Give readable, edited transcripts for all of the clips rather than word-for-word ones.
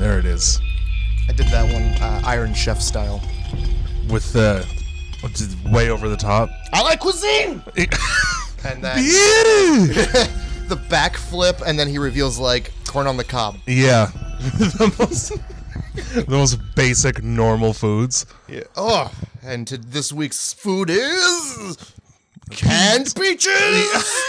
There it is. I did that one Iron Chef style. With the way over the top. I like cuisine! And then the backflip, and then he reveals, like, corn on the cob. Yeah. the most basic, normal foods. Yeah. Oh, and this week's food is canned peaches!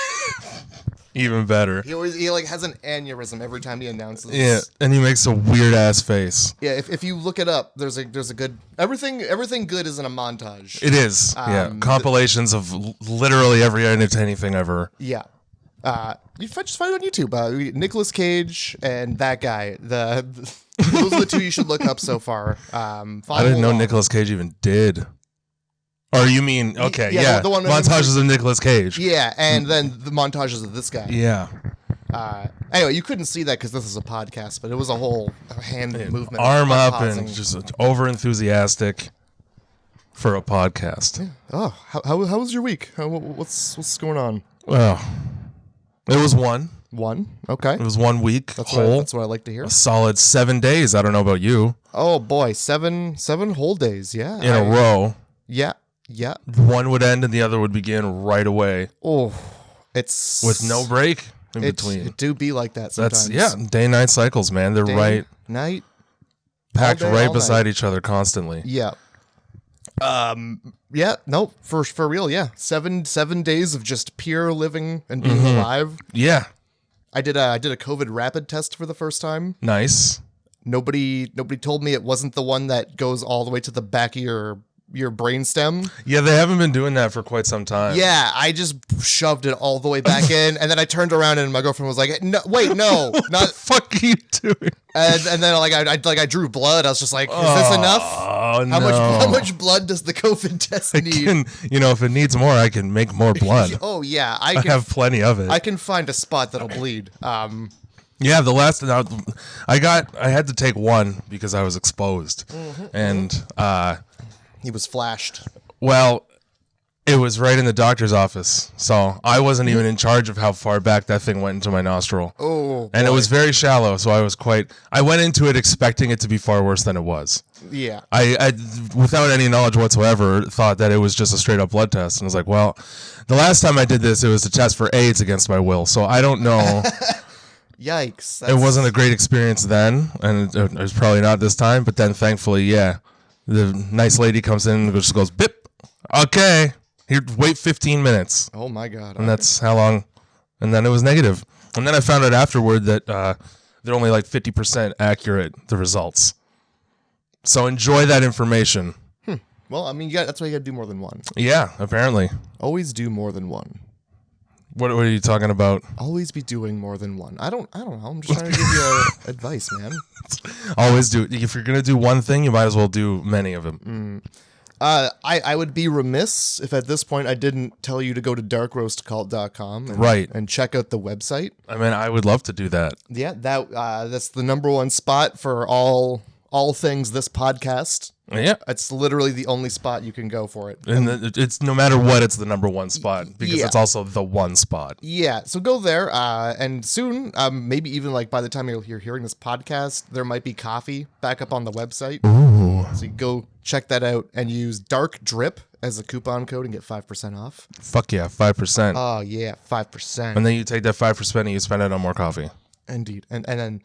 Even better. He like has an aneurysm every time he announces. Yeah, and he makes a weird ass face. Yeah, if you look it up, there's a good everything good is in a montage. It is. Yeah, compilations of literally every entertaining thing ever. Yeah. You just find it on YouTube. Nicolas Cage and that guy. Those are the two you should look up so far. I didn't know Nicolas Cage even did. Or you mean, okay, yeah. The one montages of Nicolas Cage. Yeah, and then the montages of this guy. Yeah. Anyway, you couldn't see that because this is a podcast, but it was a whole hand movement. Arm up pausing. And just over enthusiastic for a podcast. Yeah. Oh, how was your week? What's going on? Well, it was one. One? Okay. It was 1 week whole. That's what I like to hear. A solid 7 days. I don't know about you. Oh boy, seven whole days. Yeah. In a row. Yeah. Yeah. One would end and the other would begin right away. Oh, it's with no break in between. It do be like that sometimes. That's day-night cycles, man. They're night packed day, right beside night. each other constantly. Yeah. Yeah. No. For real. Yeah. 7 days of just pure living and being alive. Yeah. I did a COVID rapid test for the first time. Nice. Nobody told me it wasn't the one that goes all the way to the back of your brainstem. Yeah, they haven't been doing that for quite some time. Yeah, I just shoved it all the way back in, and then I turned around and my girlfriend was like, "No, wait, no, what not." The fuck are you doing? And then I drew blood. I was just like, "Is this enough? Oh no! How much blood does the COVID test need? If it needs more, I can make more blood. Oh yeah, I have plenty of it. I can find a spot that'll bleed. Yeah, the last I had to take one because I was exposed, and he was flashed. Well, it was right in the doctor's office, so I wasn't even in charge of how far back that thing went into my nostril. Oh, and it was very shallow, so I went into it expecting it to be far worse than it was. Yeah. I without any knowledge whatsoever, thought that it was just a straight up blood test, and I was like, well, the last time I did this, it was to test for AIDS against my will, so I don't know. Yikes. It wasn't a great experience then, and it was probably not this time, but then thankfully, yeah. The nice lady comes in and just goes, bip, okay, here, wait 15 minutes. Oh, my God. And that's how long, and then it was negative. And then I found out afterward that they're only like 50% accurate, the results. So enjoy that information. Well, I mean, that's why you got to do more than one. Yeah, apparently. Always do more than one. What are you talking about? Always be doing more than one. I don't know. I'm just trying to give you advice, man. Always do. If you're going to do one thing, you might as well do many of them. I would be remiss if at this point I didn't tell you to go to darkroastcult.com and check out the website. I mean, I would love to do that. Yeah, that's the number one spot for all things this podcast. Yeah. It's literally the only spot you can go for it. And it's no matter what, it's the number one spot because it's also the one spot. Yeah. So go there. And soon, maybe even like by the time you're hearing this podcast, there might be coffee back up on the website. Ooh. So you go check that out and use Dark Drip as a coupon code and get 5% off. Fuck yeah, 5%. Oh yeah, 5%. And then you take that 5% and you spend it on more coffee. Indeed. And then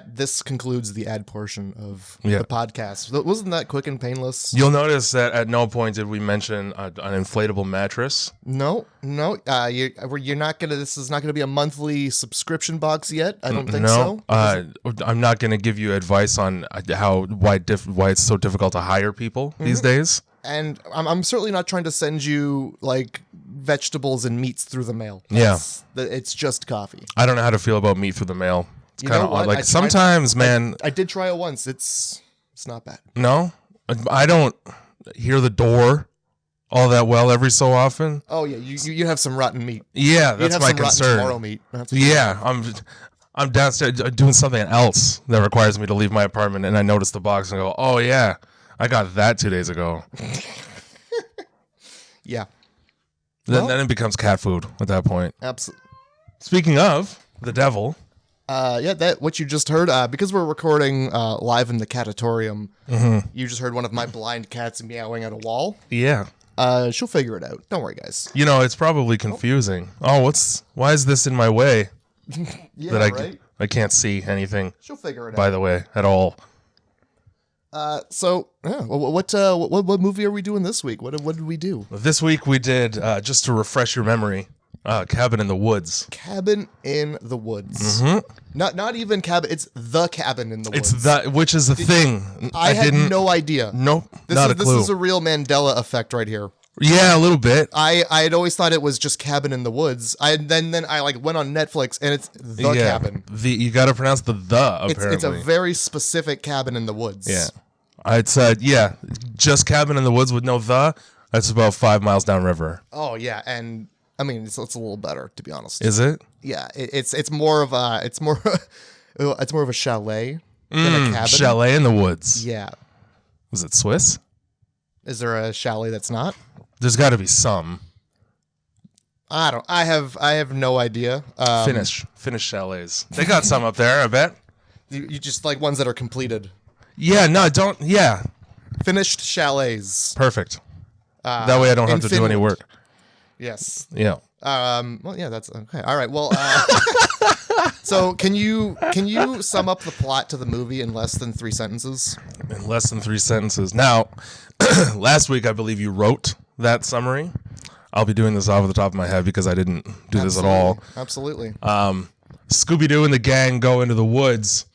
this concludes the ad portion of the podcast. Wasn't that quick and painless? You'll notice that at no point did we mention an inflatable mattress. No. You're not gonna. This is not gonna be a monthly subscription box yet. I don't think so. I'm not gonna give you advice on why it's so difficult to hire people these days. And I'm certainly not trying to send you like vegetables and meats through the mail. It's just coffee. I don't know how to feel about meat through the mail. It's kind of odd. Like sometimes, man. I did try it once. It's not bad. No, I don't hear the door all that well every so often. Oh yeah, you have some rotten meat. Yeah, that's my concern. Tomorrow meat. Yeah, I'm downstairs doing something else that requires me to leave my apartment, and I notice the box and go, oh yeah, I got that 2 days ago. Yeah. Then it becomes cat food at that point. Absolutely. Speaking of the devil. That what you just heard, because we're recording live in the catatorium, you just heard one of my blind cats meowing at a wall. Yeah. She'll figure it out. Don't worry, guys. You know, it's probably confusing. Oh, why is this in my way? Yeah, right? I can't see anything, She'll figure it by out. the way, at all. What movie are we doing this week? What did we do? This week we did, just to refresh your memory, Cabin in the Woods. Cabin in the Woods. Not even cabin. It's the Cabin in the Woods. Which is the thing. I had no idea. Nope, not a clue. This is a real Mandela effect right here. Yeah, a little bit. I had always thought it was just Cabin in the Woods. Then I went on Netflix and it's the Cabin. You got to pronounce the apparently. It's a very specific cabin in the woods. Yeah. I'd said, just Cabin in the Woods with no the. That's about 5 miles downriver. Oh yeah, and I mean it's a little better, to be honest. Is it? Yeah, it's more of a chalet than a cabin. Chalet in the woods. Yeah. Was it Swiss? Is there a chalet that's not? There's got to be some. I have no idea. Finnish chalets. They got some up there, I bet. You just like ones that are completed. Yeah, no, don't. Yeah. Finished chalets. Perfect. That way I don't have to do any work. Yes. Yeah. Well, yeah, that's okay. All right. Well, so can you sum up the plot to the movie in less than 3 sentences? In less than 3 sentences. Now, last week I believe you wrote that summary. I'll be doing this off the top of my head because I didn't do this at all. Absolutely. Scooby-Doo and the gang go into the woods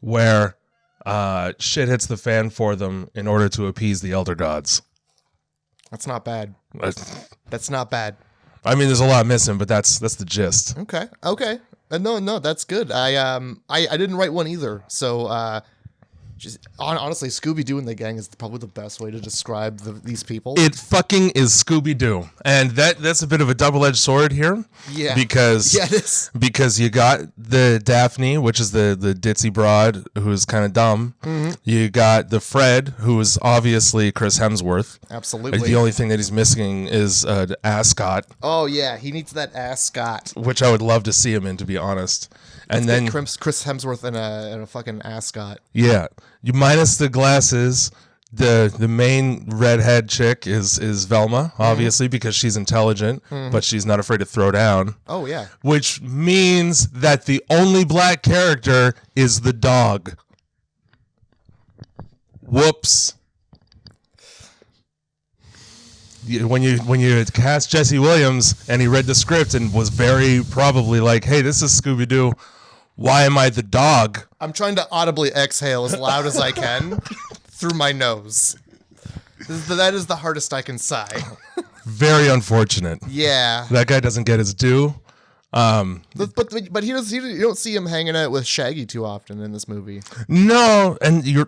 where shit hits the fan for them in order to appease the elder gods. That's not bad. That's not bad. I mean, there's a lot missing, but that's the gist. Okay. No, that's good. I didn't write one either. So honestly, Scooby-Doo and the gang is probably the best way to describe these people. It fucking is Scooby-Doo, and that's a bit of a double-edged sword here. Yeah. Because it is. Because you got the Daphne, which is the ditzy broad who's kind of dumb. Mm-hmm. You got the Fred, who is obviously Chris Hemsworth. Absolutely. The only thing that he's missing is an ascot. Oh yeah, he needs that ascot. Which I would love to see him in, to be honest. And then Chris Hemsworth in a fucking ascot. Yeah, you minus the glasses. The main redhead chick is Velma, obviously, because she's intelligent, but she's not afraid to throw down. Oh yeah, which means that the only black character is the dog. Whoops. When you cast Jesse Williams and he read the script and was very probably like, "Hey, this is Scooby-Doo. Why am I the dog?" I'm trying to audibly exhale as loud as I can through my nose. That is the hardest I can sigh. Very unfortunate. Yeah, that guy doesn't get his due. But he does. You don't see him hanging out with Shaggy too often in this movie. No, and you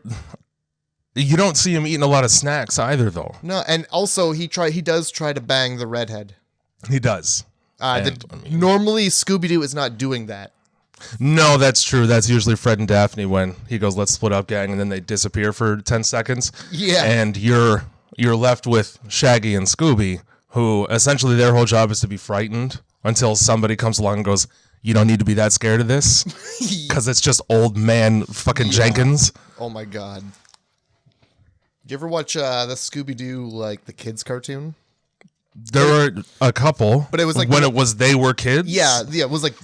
don't see him eating a lot of snacks either, though. No, and also he does try to bang the redhead. He does. Normally Scooby-Doo is not doing that. No, that's true. That's usually Fred and Daphne when he goes, "Let's split up, gang," and then they disappear for 10 seconds. Yeah. And you're left with Shaggy and Scooby, who essentially their whole job is to be frightened until somebody comes along and goes, "You don't need to be that scared of this," because it's just old man fucking Jenkins. Oh my god. Did you ever watch the Scooby-Doo, like the kids cartoon? There were a couple, but it was like when it was they were kids. Yeah, it was like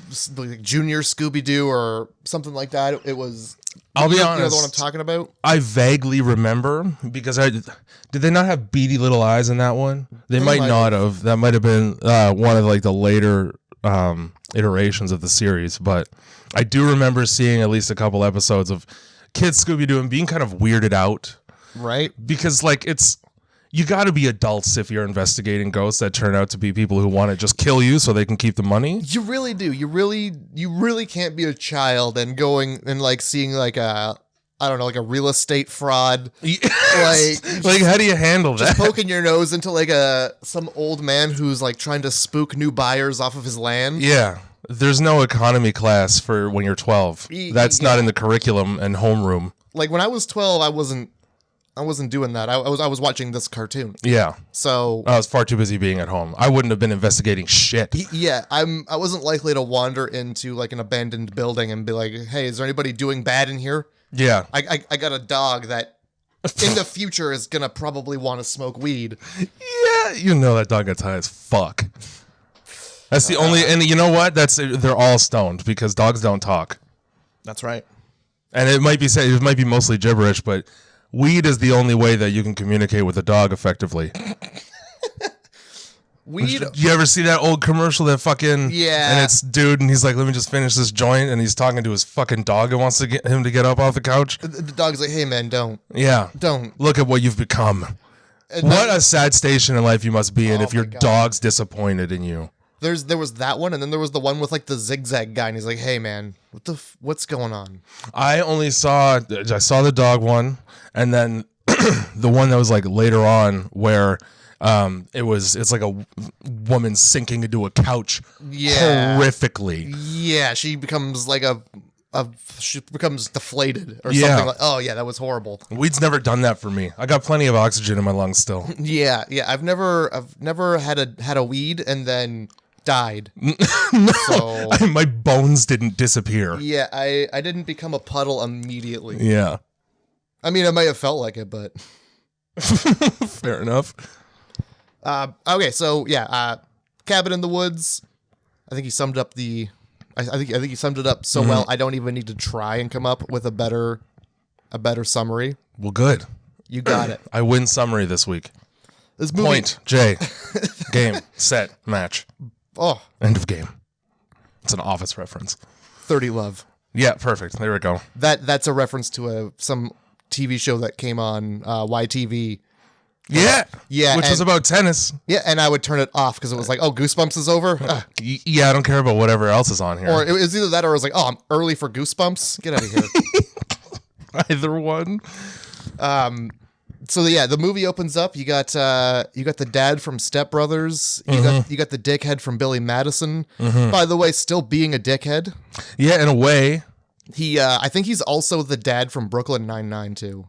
Junior Scooby-Doo or something like that. It was. I'll be honest. You know the one I'm talking about? I vaguely remember because did they not have beady little eyes in that one? They might not have. That might have been one of like the later iterations of the series, but I do remember seeing at least a couple episodes of kids Scooby-Doo and being kind of weirded out. Right. Because like you got to be adults if you're investigating ghosts that turn out to be people who want to just kill you so they can keep the money. You really do. You really can't be a child and going and like seeing like a like a real estate fraud. Yes. Like how do you handle that? Just poking your nose into like some old man who's like trying to spook new buyers off of his land. Yeah. There's no economy class for when you're 12. That's not in the curriculum and homeroom. Like when I was 12, I wasn't doing that. I was watching this cartoon. Yeah. So I was far too busy being at home. I wouldn't have been investigating shit. yeah, I wasn't likely to wander into like an abandoned building and be like, hey, is there anybody doing bad in here? Yeah. I got a dog that in the future is gonna probably want to smoke weed. Yeah, you know that dog gets high as fuck. That's the only, and you know what? They're all stoned because dogs don't talk. That's right. And it might be mostly gibberish, but weed is the only way that you can communicate with a dog effectively. Weed. You ever see that old commercial that fucking Yeah. And it's dude, and he's like, "Let me just finish this joint," and he's talking to his fucking dog and wants to get him to get up off the couch. The dog's like, hey man, don't. Don't look at what you've become. And What a sad station in life you must be in if your God. dog's disappointed in you. There was that one, and then there was the one with like the zigzag guy, and he's like, "Hey man, what's going on?" I saw the dog one, and then the one that was like later on where it's like a woman sinking into a couch horrifically. Yeah, she becomes like she becomes deflated or Yeah. something like. Oh yeah, that was horrible. Weed's never done that for me. I got plenty of oxygen in my lungs still. Yeah. I've never had a weed and then died. No, So my bones didn't disappear. yeah, I didn't become a puddle immediately. Yeah, I mean, I might have felt like it, but fair enough. okay. So yeah, Cabin in the Woods. I think he summed up I think he summed it up so well. I don't even need to try and come up with a better summary. Well, good. You got it. I win summary this week. This movie. Point, J, game, set, match. Oh, End of game. It's an Office reference. 30 Love. Yeah, perfect. There we go. That's a reference to some TV show that came on YTV. Yeah. Yeah, Which was about tennis. Yeah, and I would turn it off because it was like, oh, Goosebumps is over. Yeah, I don't care about whatever else is on here. Or it was either that or it was like, oh, I'm early for Goosebumps. Get out of here. Either one. So yeah, the movie opens up. You got the dad from Step Brothers. You got the dickhead from Billy Madison. By the way, still being a dickhead. Yeah, in a way. I think he's also the dad from Brooklyn Nine-Nine too.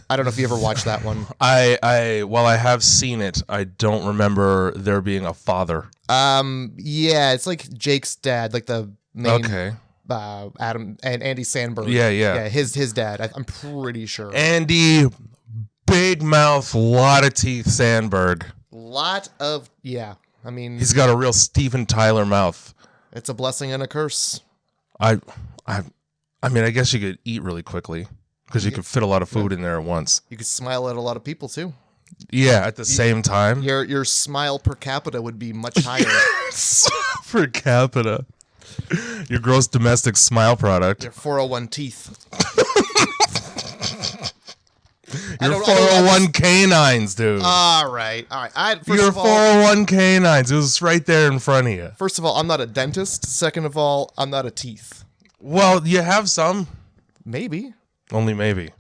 I don't know if you ever watched that one. While I have seen it, I don't remember there being a father. Yeah, it's like Jake's dad, like the main. Okay. Adam and Andy Samberg. Yeah. His dad. I'm pretty sure. Andy, big mouth, lot of teeth, Sandberg. Yeah. I mean, He's got a real Steven Tyler mouth. it's a blessing and a curse. I mean, I guess you could eat really quickly because you could fit a lot of food in there at once. You could smile at a lot of people too. Yeah, at the same time. Your smile per capita would be much higher. Per capita. Your gross domestic smile product. Your 401 teeth. Your 401 canines, dude. All right. Your 401 canines. It was right there in front of you. First of all, I'm not a dentist. Second of all, I'm not a teeth. Well, you have some. Maybe. Only maybe.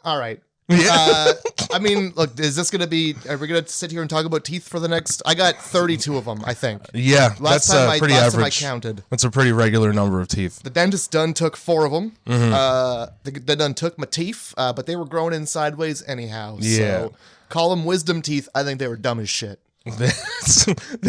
All right. Yeah. I mean, look, are we going to sit here and talk about teeth for the next? I got 32 of them, I think. Yeah, Last that's time pretty last average. time I counted. That's a pretty regular number of teeth. The dentist done took 4 of them. They done took my teeth, but they were growing in sideways anyhow. Yeah. So call them wisdom teeth. I think they were dumb as shit. They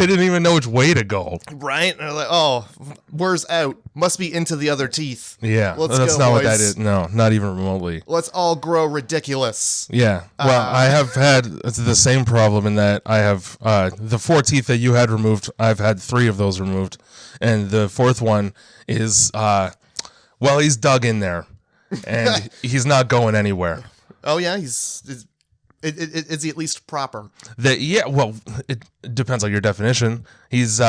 didn't even know which way to go. Right? And they're like, oh, where's out? Must be into the other teeth. Yeah, Let's that's go, not boys. what that is. No, not even remotely. Let's all grow ridiculous. Yeah. Well, I have had the same problem in that I have the 4 teeth that you had removed. I've had 3 of those removed, and the 4th one is he's dug in there, and he's not going anywhere. Oh yeah, is he at least proper? It depends on your definition. He's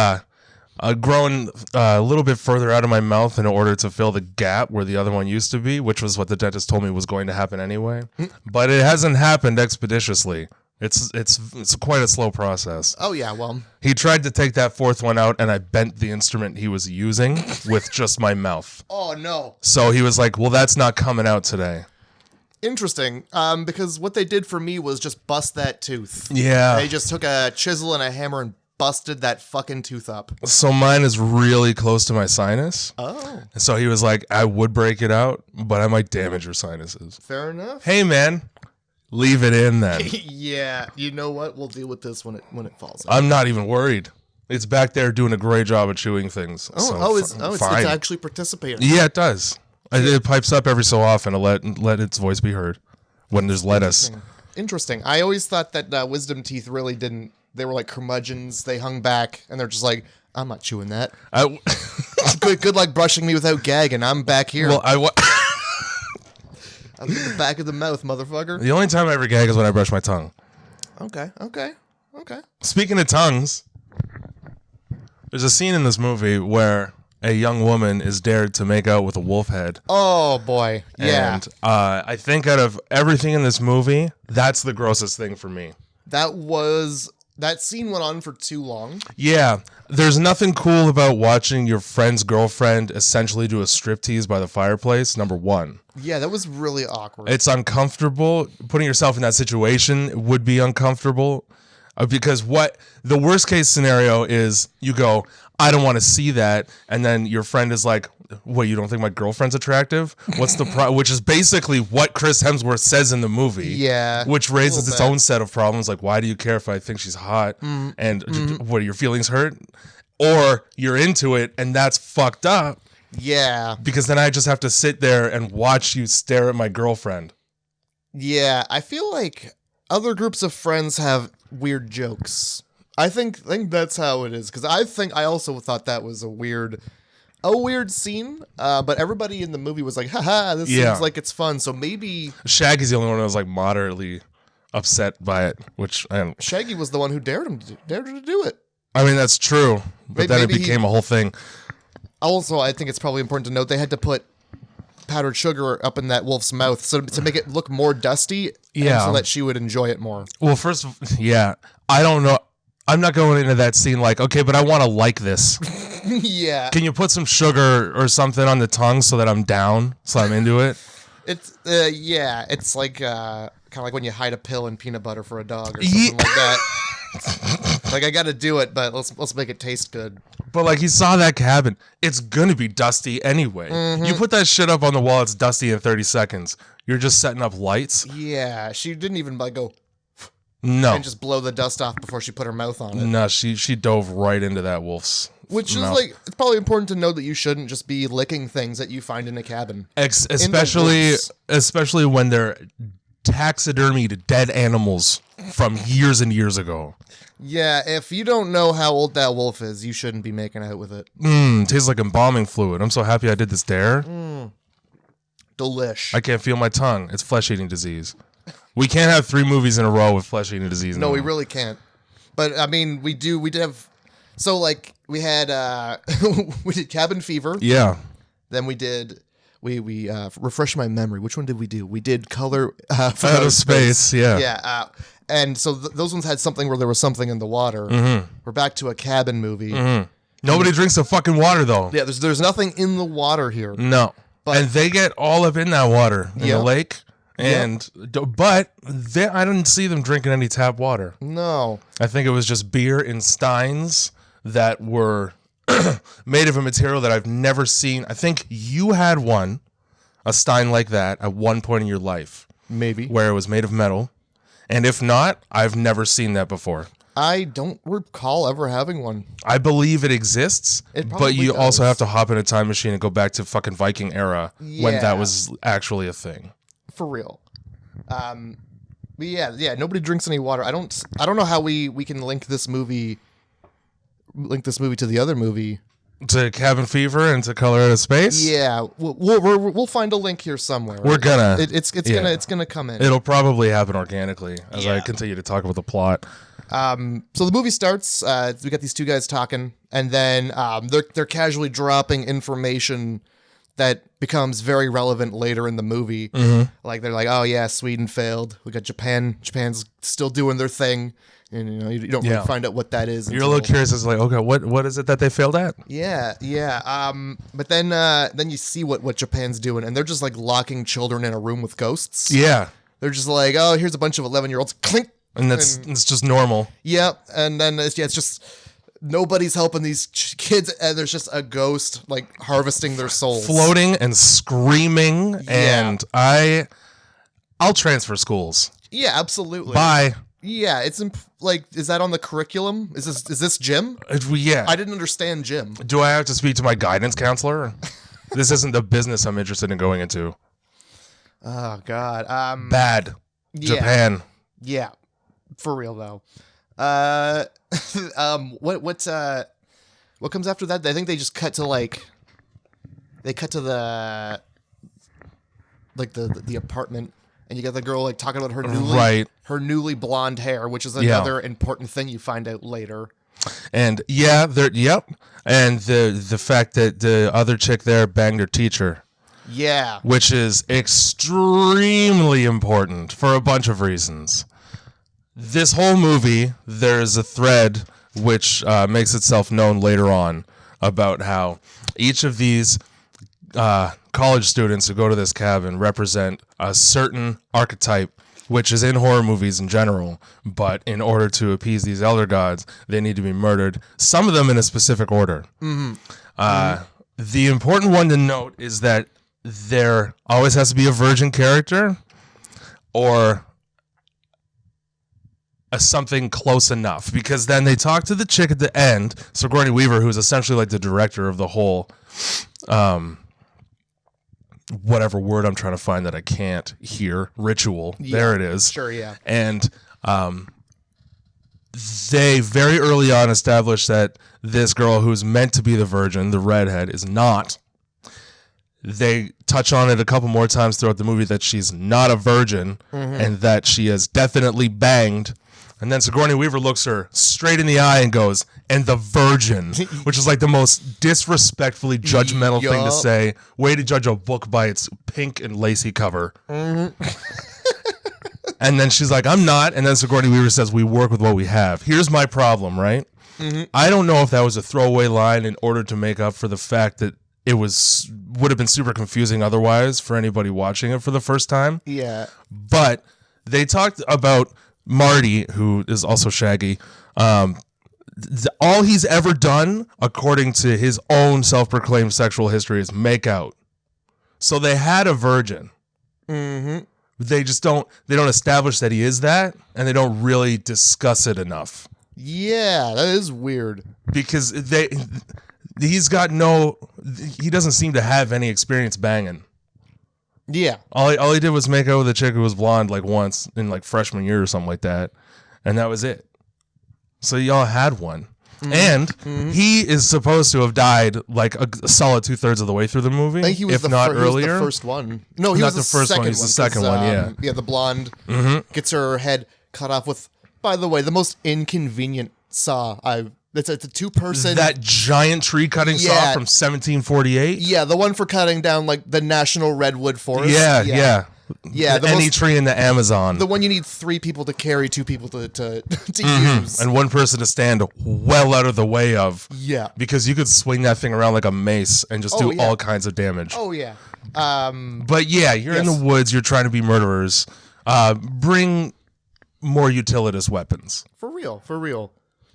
grown a little bit further out of my mouth in order to fill the gap where the other one used to be, which was what the dentist told me was going to happen anyway. But it hasn't happened expeditiously. It's quite a slow process. Oh yeah, well, He tried to take that 4th one out, and I bent the instrument he was using with just my mouth. oh no. So he was like, "Well, that's not coming out today." Interesting, because what they did for me was just bust that tooth. Yeah. They just took a chisel and a hammer and busted that fucking tooth up. So mine is really close to my sinus. Oh. And so he was like, I would break it out, but I might damage your sinuses. Fair enough. Hey, man, leave it in then. Yeah, you know what? We'll deal with this when it falls out. I'm not even worried. It's back there doing a great job of chewing things. It's fine. actually participating. Yeah, it does. It pipes up every so often to let its voice be heard when there's lettuce. Interesting. I always thought that wisdom teeth really didn't. They were like curmudgeons. They hung back, and they're just like, I'm not chewing that. Good luck brushing me without gagging. I'm back here. Well, I'm in the back of the mouth, motherfucker. The only time I ever gag is when I brush my tongue. Okay. Speaking of tongues, there's a scene in this movie where a young woman is dared to make out with a wolf head. Oh, boy. Yeah. And I think out of everything in this movie, that's the grossest thing for me. That scene went on for too long. Yeah. There's nothing cool about watching your friend's girlfriend essentially do a striptease by the fireplace, number one. Yeah, that was really awkward. It's uncomfortable. Putting yourself in that situation would be uncomfortable. Because the worst case scenario is you go, I don't want to see that. And then your friend is like, what, you don't think my girlfriend's attractive? What's the which is basically what Chris Hemsworth says in the movie. Yeah. Which raises its own set of problems. Like, why do you care if I think she's hot? And what, are your feelings hurt? Or you're into it and that's fucked up. Yeah. Because then I just have to sit there and watch you stare at my girlfriend. Yeah. I feel like other groups of friends have weird jokes. I think that's how it is. Because I also thought that was a weird scene. But everybody in the movie was like, haha, this seems like it's fun. So maybe Shaggy's the only one that was like moderately upset by it, which Shaggy was the one who dared her to do it. I mean, that's true. But then it became a whole thing. Also, I think it's probably important to note they had to put powdered sugar up in that wolf's mouth so to make it look more dusty, and so that she would enjoy it more. Well, I don't know. I'm not going into that scene like, okay, but I want to like this. Yeah. Can you put some sugar or something on the tongue so that I'm down, so I'm into it? It's it's like kind of like when you hide a pill in peanut butter for a dog or something like that. Like, I got to do it, but let's make it taste good. But like, he saw that cabin. It's gonna be dusty anyway. You put that shit up on the wall, it's dusty in 30 seconds. You're just setting up lights. Yeah, she didn't even like go. No. And just blow the dust off before she put her mouth on it. No, she dove right into that wolf's Which mouth. is like, it's probably important to know that you shouldn't just be licking things that you find in a cabin. Especially when they're taxidermied dead animals from years and years ago. Yeah, if you don't know how old that wolf is, you shouldn't be making out with it. Tastes like embalming fluid. I'm so happy I did this dare. Delish. I can't feel my tongue. It's flesh-eating disease. We can't have 3 movies in a row with flesh-eating disease. No, we really can't. But I mean, we did have. So like we had we did Cabin Fever. Yeah. Then we did we refresh my memory. Which one did we do? We did Color Out of Space. Yeah. Yeah. And so those ones had something where there was something in the water. We're back to a cabin movie. Nobody drinks the fucking water though. Yeah. There's nothing in the water here. No. And they get all up in that water in the lake. But I didn't see them drinking any tap water. No. I think it was just beer in steins that were made of a material that I've never seen. I think you had a stein like that at one point in your life. Maybe. Where it was made of metal. And if not, I've never seen that before. I don't recall ever having one. I believe it exists, but you also have to hop in a time machine and go back to fucking Viking era when that was actually a thing. For real. But yeah, nobody drinks any water. I don't know how we can link this movie to the other movie. To Cabin Fever and to Color Out of Space? Yeah, we'll find a link here somewhere. We're gonna. It's gonna come in. It'll probably happen organically as I continue to talk about the plot. So the movie starts. We got these 2 guys talking, and then they're casually dropping information that becomes very relevant later in the movie. Like they're like, oh yeah, Sweden failed. We got Japan. Japan's still doing their thing. And you don't really find out what that is. You're a little curious as like, okay, what is it that they failed at? Yeah. But then you see what Japan's doing, and they're just like locking children in a room with ghosts. Yeah. They're just like, oh, here's a bunch of 11-year-olds. Clink. And it's just normal. Yep. And then it's just Nobody's helping these kids, and there's just a ghost like harvesting their souls, floating and screaming. Yeah. And I'll transfer schools. Yeah, absolutely. Bye. Yeah, it's like, is that on the curriculum? Is this gym? Yeah. I didn't understand gym. Do I have to speak to my guidance counselor? This isn't the business I'm interested in going into. Oh God. Bad. Yeah. Japan. Yeah, for real though. What comes after that? I think they just cut to the the apartment, and you got the girl like talking about her newly blonde hair, which is another important thing you find out later. And and the fact that the other chick there banged her teacher. Yeah. Which is extremely important for a bunch of reasons. This whole movie, there's a thread which makes itself known later on about how each of these college students who go to this cabin represent a certain archetype, which is in horror movies in general. But in order to appease these elder gods, they need to be murdered, some of them in a specific order. The important one to note is that there always has to be a virgin character or something close enough, because then they talk to the chick at the end, Sigourney Weaver, who's essentially like the director of the whole whatever word I'm trying to find that I can't hear, ritual. There it is. Sure, yeah. And they very early on established that this girl who's meant to be the virgin, the redhead, is not. They touch on it a couple more times throughout the movie that she's not a virgin and that she has definitely banged. And then Sigourney Weaver looks her straight in the eye and goes, "And the virgin," which is like the most disrespectfully judgmental thing to say. Way to judge a book by its pink and lacy cover. And then she's like, "I'm not." And then Sigourney Weaver says, "We work with what we have." Here's my problem, right? I don't know if that was a throwaway line in order to make up for the fact that it would have been super confusing otherwise for anybody watching it for the first time. Yeah. But they talked about Marty, who is also Shaggy. All he's ever done, according to his own self-proclaimed sexual history, is make out. So they had a virgin. They just don't establish that he is that, and they don't really discuss it enough. Yeah, that is weird. Because he doesn't seem to have any experience banging. Yeah. All he did was make out with a chick who was blonde like once in like freshman year or something like that. And that was it. So y'all had one. And he is supposed to have died like a solid 2/3 of the way through the movie, I think he was if not earlier. He was the first one. No, he not was the first one. He's the second one, yeah. Yeah, the blonde gets her head cut off with, by the way, the most inconvenient saw it's a two-person. That giant tree cutting saw from 1748? Yeah, the one for cutting down like the national redwood forest. Yeah. Any tree in the Amazon. The one you need 3 people to carry, 2 people to use. And one person to stand well out of the way of. Yeah. Because you could swing that thing around like a mace and just do all kinds of damage. Oh, yeah. But yeah, you're in the woods, you're trying to be murderers. Bring more utilitous weapons. For real.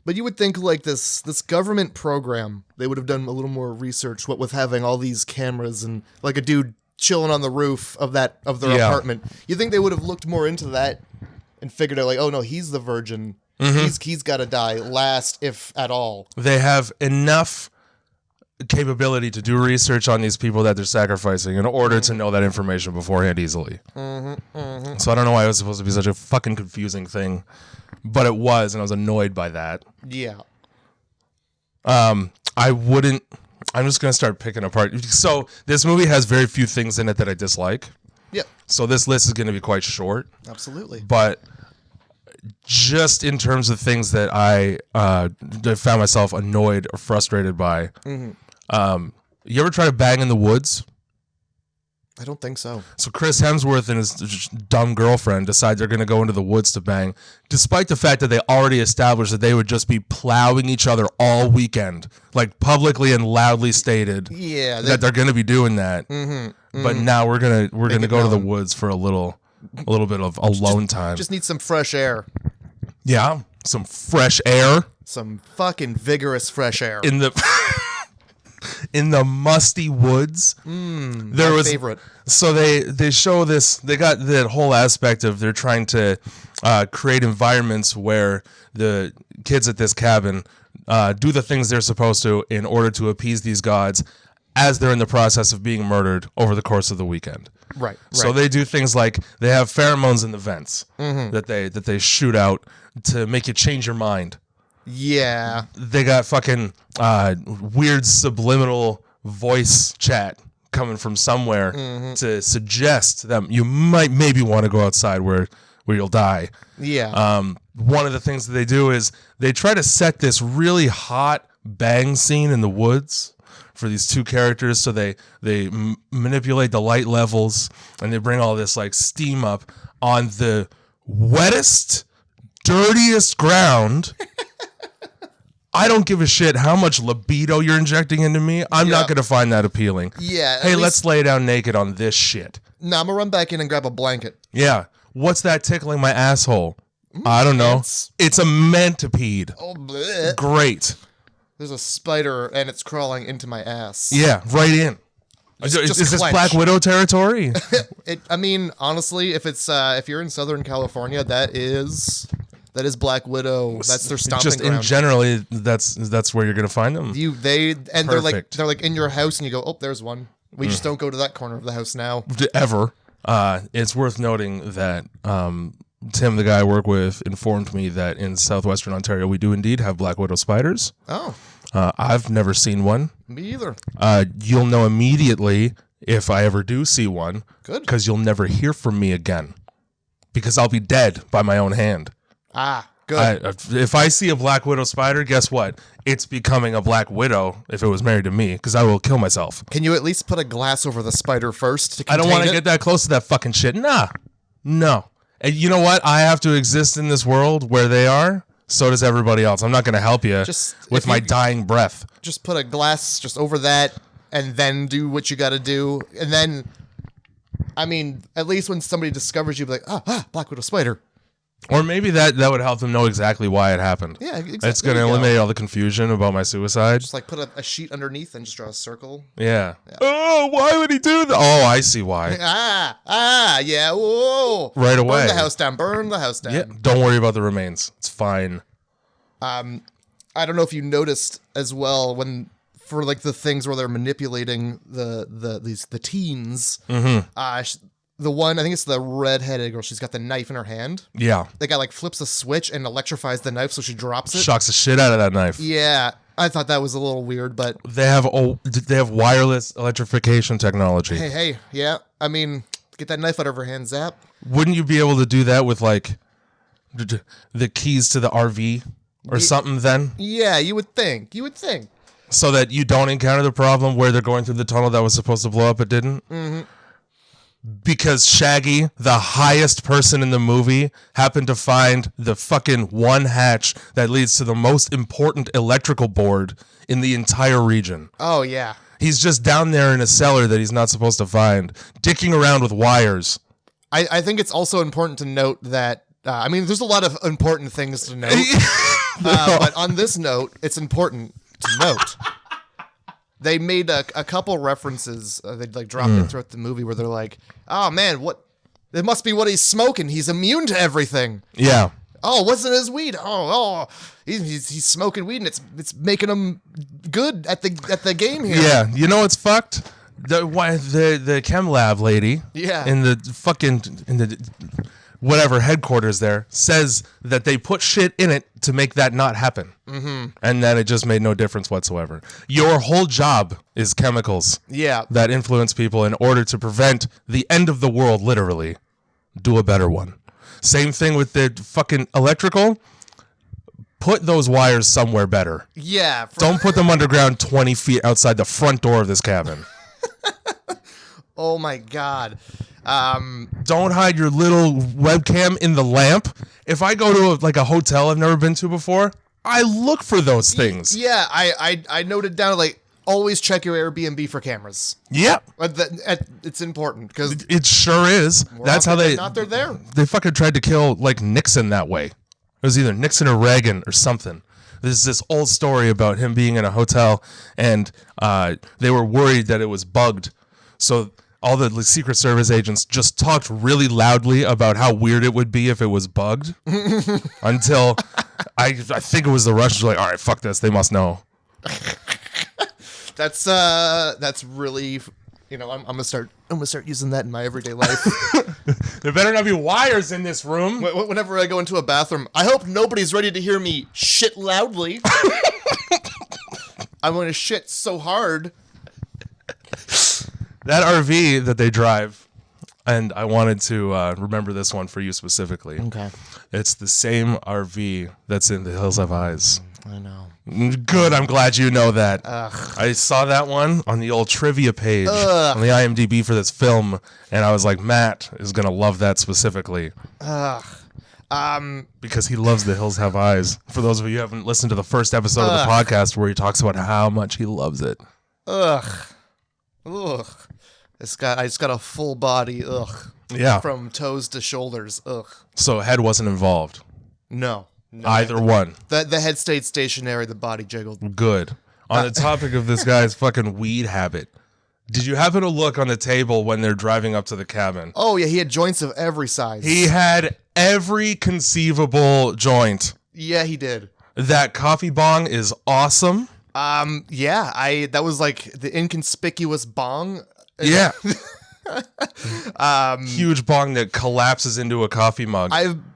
But you would think like this government program, they would have done a little more research, what with having all these cameras and like a dude chilling on the roof of their apartment. You think they would have looked more into that and figured out like, oh no, he's the virgin. He's got to die last, if at all. They have enough capability to do research on these people that they're sacrificing in order to know that information beforehand easily. So I don't know why it was supposed to be such a fucking confusing thing, but it was, and I was annoyed by that. Yeah. I'm just going to start picking apart. So this movie has very few things in it that I dislike. Yep. So this list is going to be quite short. Absolutely. But just in terms of things that I found myself annoyed or frustrated by, you ever try to bang in the woods? I don't think so. So Chris Hemsworth and his dumb girlfriend decide they're going to go into the woods to bang, despite the fact that they already established that they would just be plowing each other all weekend, like publicly and loudly stated that they're going to be doing that. But now we're gonna go to the woods for a little bit of alone time. Just need some fresh air. Yeah, some fresh air. some fucking vigorous fresh air. in the in the musty woods. There was favorite. So they show this. They got that whole aspect of they're trying to create environments where the kids at this cabin do the things they're supposed to in order to appease these gods as they're in the process of being murdered over the course of the weekend. Right. So they do things like they have pheromones in the vents that they shoot out to make you change your mind. Yeah. They got fucking weird subliminal voice chat coming from somewhere to suggest that you might maybe want to go outside where you'll die. Yeah. One of the things that they do is they try to set this really hot bang scene in the woods for these two characters. So they manipulate the light levels and they bring all this like steam up on the wettest, dirtiest ground. I don't give a shit how much libido you're injecting into me. I'm not going to find that appealing. Yeah. Hey, let's lay down naked on this shit. Nah, I'm going to run back in and grab a blanket. Yeah. What's that tickling my asshole? I don't know. It's a mentipede. Oh, bleh. Great. There's a spider and it's crawling into my ass. Yeah, right in. Just is this clench. Black Widow territory? I mean, honestly, if you're in Southern California, that is Black Widow. That's their stomping Just ground. in generally, that's where you're gonna find them. They're like in your house, and you go, oh, there's one. We just don't go to that corner of the house now. Ever. It's worth noting that Tim, the guy I work with, informed me that in southwestern Ontario we do indeed have Black Widow spiders. Oh, I've never seen one. me either. You'll know immediately if I ever do see one. Good. Because you'll never hear from me again. Because I'll be dead by my own hand. Ah, good. If I see a Black Widow spider, guess what? It's becoming a Black Widow if it was married to me, because I will kill myself. Can you at least put a glass over the spider first to I don't want to it? get that close to that fucking shit. Nah. No. And you know what? I have to exist in this world where they are. So does everybody else. I'm not going to help you with my dying breath. Just put a glass just over that and then do what you got to do. And then, I mean, at least when somebody discovers you, be like, Black Widow spider. Or maybe that would help them know exactly why it happened. Yeah, exactly. It's going to eliminate all the confusion about my suicide. Just like put a sheet underneath and just draw a circle. Yeah. Oh, why would he do that? Oh, I see why. Yeah. Whoa. Right away. Burn the house down. Burn the house down. Yeah. Don't worry about the remains. It's fine. I don't know if you noticed as well for like the things where they're manipulating the teens. The one, I think it's the redheaded girl. She's got the knife in her hand. Yeah. The guy like flips a switch and electrifies the knife, so she drops it. Shocks the shit out of that knife. Yeah, I thought that was a little weird, but They have wireless electrification technology. hey, yeah. I mean, get that knife out of her hand, zap. Wouldn't you be able to do that with like the keys to the RV or something then? Yeah, you would think. So that you don't encounter the problem where they're going through the tunnel that was supposed to blow up, it didn't? Mm-hmm. Because Shaggy, the highest person in the movie, happened to find the fucking one hatch that leads to the most important electrical board in the entire region. Oh, yeah. He's just down there in a cellar that he's not supposed to find, dicking around with wires. I think it's also important to note that, I mean, there's a lot of important things to note. But on this note, it's important to note. They made a couple references. They like dropped it throughout the movie where they're like, "Oh man, what? It must be what he's smoking. He's immune to everything." Yeah. Oh, wasn't his weed? He's smoking weed and it's making him good at the game here. Yeah. You know what's fucked? The chem lab lady. Yeah. In the whatever headquarters there says that they put shit in it to make that not happen. Mm-hmm. And then it just made no difference whatsoever. Your whole job is chemicals. Yeah. That influence people in order to prevent the end of the world, literally. Do a better one. Same thing with the fucking electrical. Put those wires somewhere better. Yeah. Don't put them underground 20 feet outside the front door of this cabin. Oh my God. Don't hide your little webcam in the lamp. If I go to a hotel I've never been to before, I look for those things. Yeah, I noted down like always check your Airbnb for cameras. Yep. It's important because It sure is. That's how they're there. They fucking tried to kill like Nixon that way. It was either Nixon or Reagan or something. there's this old story about him being in a hotel, and they were worried that it was bugged. So all the Secret Service agents just talked really loudly about how weird it would be if it was bugged until I think it was the Russians were like, all right, fuck this. They must know. That's really, I'm gonna start using that in my everyday life. There better not be wires in this room. Whenever I go into a bathroom, I hope nobody's ready to hear me shit loudly. I'm gonna shit so hard. That RV that they drive, and I wanted to remember this one for you specifically. Okay. It's the same RV that's in The Hills Have Eyes. I know. Good, I'm glad you know that. Ugh. I saw that one on the old trivia page on the IMDb for this film, and I was like, Matt is going to love that specifically. Ugh. Because he loves The Hills Have Eyes. For those of you who haven't listened to the first episode of the podcast where he talks about how much he loves it. Ugh. I just got a full body. Ugh. Yeah. From toes to shoulders. Ugh. So head wasn't involved. No. Either one. The head stayed stationary. The body jiggled. Good. On the topic of this guy's fucking weed habit, did you happen to look on the table when they're driving up to the cabin? Oh, yeah. He had joints of every size. He had every conceivable joint. Yeah, he did. That coffee bong is awesome. Yeah, that was like the inconspicuous bong. Yeah. Huge bong that collapses into a coffee mug.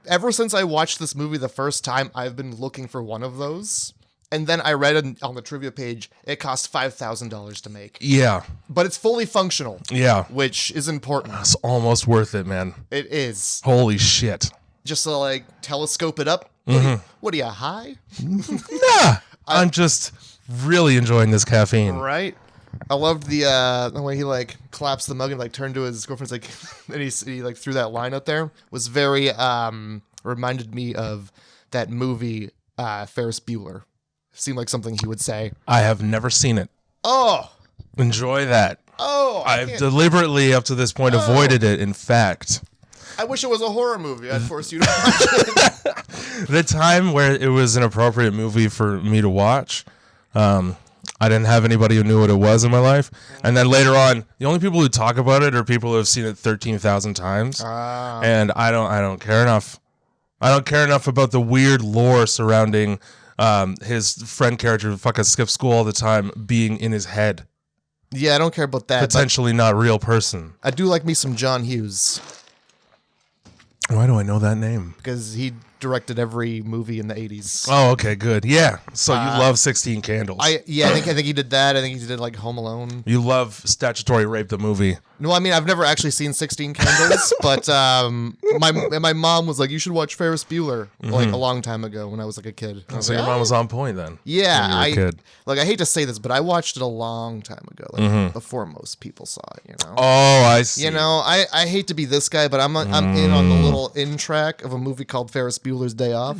Ever since I watched this movie the first time, I've been looking for one of those. And then I read on the trivia page, it cost $5,000 to make. Yeah. But it's fully functional. Yeah. Which is important. It's almost worth it, man. It is. Holy shit. Just to like telescope it up. What are you, high? Nah. I'm just really enjoying this caffeine. Right? I loved the way he like collapsed the mug and like turned to his girlfriend's like, and he like threw that line out there. Was very reminded me of that movie Ferris Bueller. Seemed like something he would say. I have never seen it. Oh, enjoy that. Oh, I've deliberately up to this point avoided it. In fact, I wish it was a horror movie. I'd force you to watch it. The time where it was an appropriate movie for me to watch, I didn't have anybody who knew what it was in my life. And then later on, the only people who talk about it are people who have seen it 13,000 times. And I don't care enough. I don't care enough about the weird lore surrounding his friend character who fucking skips school all the time being in his head. Yeah, I don't care about that. Potentially not a real person. I do like me some John Hughes. Why do I know that name? Because he directed every movie in the 80s. Oh, okay, good. Yeah. So you love 16 Candles. I think he did that. I think he did like Home Alone. You love Statutory Rape the movie. No, I mean I've never actually seen 16 Candles, but my mom was like, you should watch Ferris Bueller like a long time ago when I was like a kid. So your mom was on point then. Yeah, when you were a kid. Like I hate to say this, but I watched it a long time ago, like before most people saw it. You know. Oh, I see. You know, I hate to be this guy, but I'm in on the little in track of a movie called Ferris Bueller's Day Off.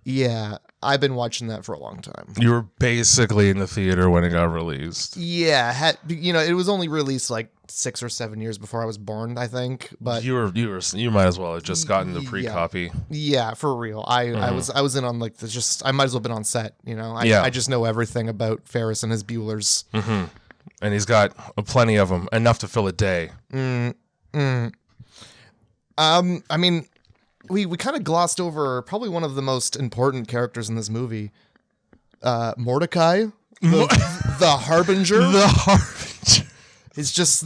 Yeah, I've been watching that for a long time. You were basically in the theater when it got released. Yeah, it was only released like 6 or 7 years before I was born, I think. But you might as well have just gotten the pre-copy. Yeah, for real. I was in on like I might as well have been on set. You know, I just know everything about Ferris and his Buellers. And he's got plenty of them, enough to fill a day. I mean, we kind of glossed over probably one of the most important characters in this movie, Mordecai, the Harbinger. The Harbinger. It's just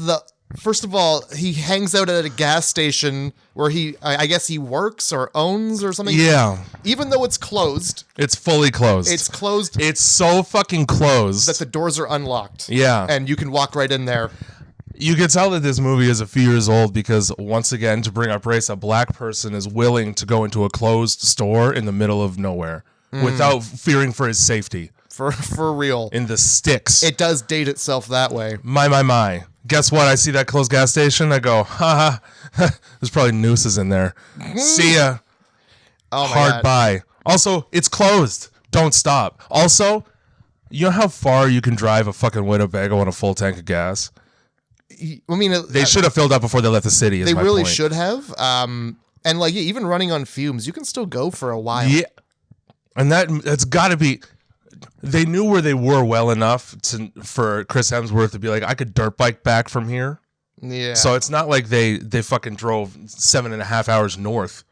first of all, he hangs out at a gas station where I guess he works or owns or something. Yeah. Even though it's closed. It's fully closed. It's closed. It's so fucking closed. That the doors are unlocked. Yeah. And you can walk right in there. You can tell that this movie is a few years old because, once again, to bring up race, a black person is willing to go into a closed store in the middle of nowhere without fearing for his safety. For real. In the sticks. It does date itself that way. My. Guess what? I see that closed gas station. I go, ha. There's probably nooses in there. See ya. Oh my Hard God. by. Also, it's closed. Don't stop. Also, you know how far you can drive a fucking Winnebago on a full tank of gas? I mean, They should have filled up before they left the city. They really should have. And like even running on fumes, you can still go for a while. Yeah. And it's got to be. They knew where they were well enough for Chris Hemsworth to be like, I could dirt bike back from here. Yeah. So it's not like they fucking drove 7.5 hours north.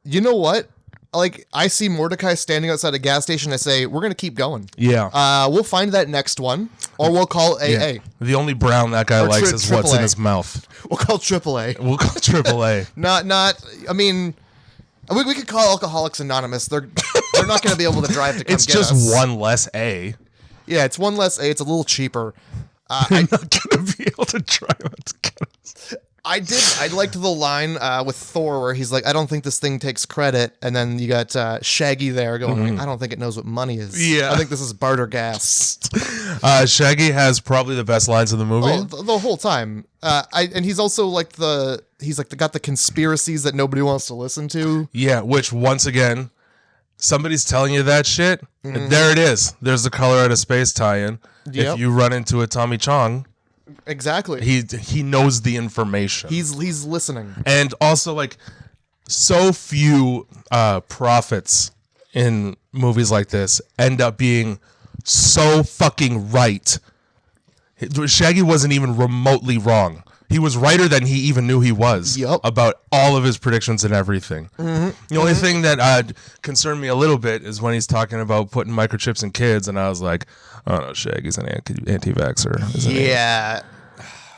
You know what? Like, I see Mordecai standing outside a gas station. I say, we're going to keep going. Yeah. We'll find that next one, or we'll call AA. Yeah. The only brown that guy likes is what's in his mouth. We'll call AAA. We'll call AAA. I mean, we could call Alcoholics Anonymous. They're not going to be able to drive to come It's get just us. one less A. Yeah, it's one less A. It's a little cheaper. I'm not going to be able to drive to get us. I liked the line with Thor where he's like, I don't think this thing takes credit. And then you got Shaggy there going, like, I don't think it knows what money is. Yeah. I think this is barter gas. Shaggy has probably the best lines of the movie. Oh, the whole time. And he's also like got the conspiracies that nobody wants to listen to. Yeah, which once again, somebody's telling you that shit. And there it is. There's the Color Out of Space tie-in. Yep. If you run into a Tommy Chong, Exactly. he knows the information. He's listening. And also, like, so few prophets in movies like this end up being so fucking right. Shaggy wasn't even remotely wrong. He was righter than he even knew he was about all of his predictions and everything. The only thing that concerned me a little bit is when he's talking about putting microchips in kids, and I was like, oh no, Shaggy's an anti-vaxxer. Isn't he? Yeah.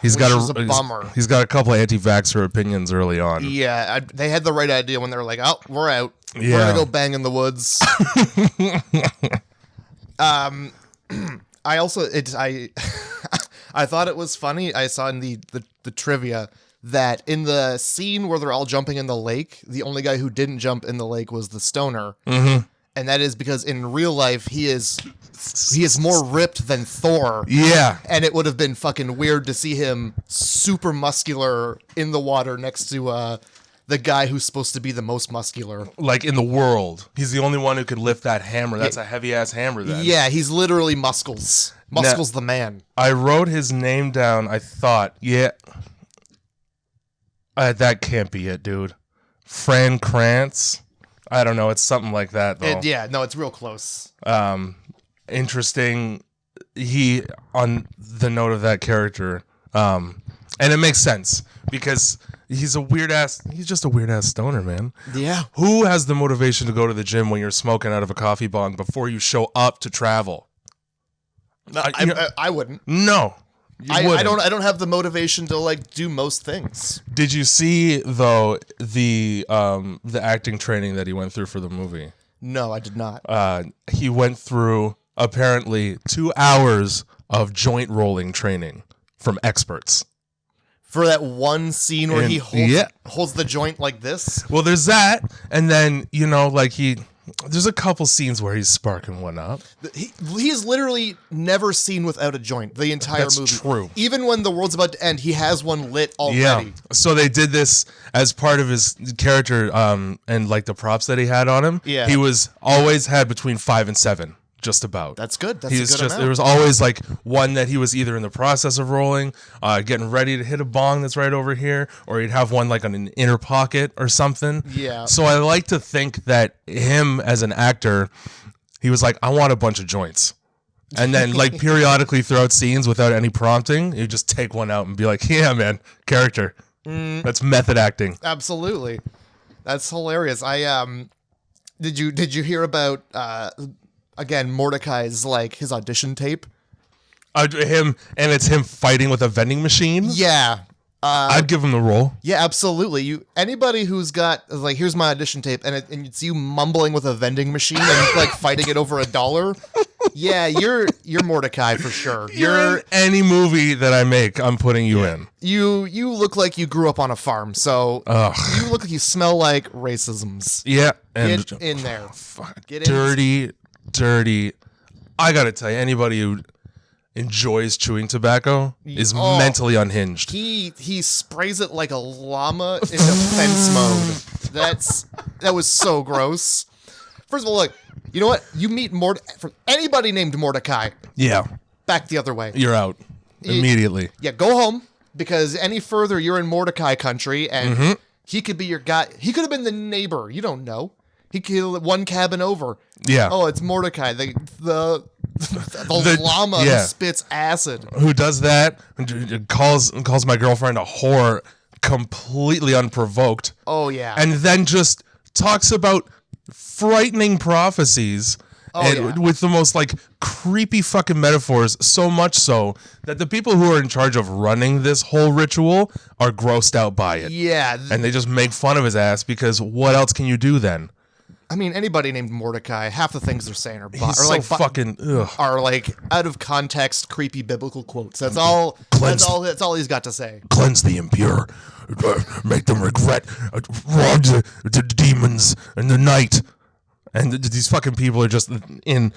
He's got a bummer. He's got a couple of anti-vaxxer opinions early on. Yeah, they had the right idea when they were like, "Oh, we're out. Yeah. We're gonna go bang in the woods." I also I thought it was funny. I saw in the trivia that in the scene where they're all jumping in the lake, the only guy who didn't jump in the lake was the stoner, and that is because in real life he is more ripped than Thor. Yeah. And it would have been fucking weird to see him super muscular in the water next to the guy who's supposed to be the most muscular. Like in the world. He's the only one who could lift that hammer. That's a heavy-ass hammer then. Yeah, he's literally Muscles. Muscles the man. I wrote his name down. I thought, that can't be it, dude. Fran Kranz? I don't know. It's something like that, though. It's real close. Interesting. He, on the note of that character, and it makes sense because he's just a weird ass stoner, man. Yeah. Who has the motivation to go to the gym when you're smoking out of a coffee bong before you show up to travel? I wouldn't. No. I don't have the motivation to like do most things. Did you see though the acting training that he went through for the movie? No, I did not. He went through apparently 2 hours of joint rolling training from experts. For that one scene where he holds the joint like this? Well, there's that. And then, there's a couple scenes where he's sparking one up. He is literally never seen without a joint the entire movie. That's true. Even when the world's about to end, he has one lit already. Yeah. So they did this as part of his character and like the props that he had on him. Yeah. He was always had between 5 and 7. Just about. That's good. That's a good amount. There was always like one that he was either in the process of rolling, getting ready to hit a bong that's right over here, or he'd have one like on an inner pocket or something. Yeah. So I like to think that him as an actor, he was like, I want a bunch of joints. And then like periodically throughout scenes without any prompting, you just take one out and be like, yeah, man, character. That's method acting. Absolutely. That's hilarious. Did you hear about again, Mordecai's like his audition tape. It's him fighting with a vending machine. Yeah, I'd give him the role. Yeah, absolutely. Anybody who's got like, here's my audition tape, and it's you mumbling with a vending machine and like fighting it over $1. Yeah, you're Mordecai for sure. You're in any movie that I make, I'm putting you in. You look like you grew up on a farm, so you look like you smell like racisms. Yeah, and get in there. Get dirty. I gotta tell you, anybody who enjoys chewing tobacco is mentally unhinged. He sprays it like a llama in defense mode. That was so gross. First of all, look, you know what? You meet for anybody named Mordecai. Yeah. Back the other way. You're out immediately. Yeah, go home, because any further you're in Mordecai country, and he could be your guy. He could have been the neighbor. You don't know. He killed one cabin over. Yeah. Oh, it's Mordecai. The llama who spits acid. Who does that? Calls my girlfriend a whore completely unprovoked. Oh, yeah. And then just talks about frightening prophecies with the most like creepy fucking metaphors, so much so that the people who are in charge of running this whole ritual are grossed out by it. Yeah. And they just make fun of his ass because what else can you do then? I mean, anybody named Mordecai, half the things they're saying are are like out of context, creepy biblical quotes. That's all. That's all he's got to say. Cleanse the impure, make them regret, wrong to demons in the night. And these fucking people are just in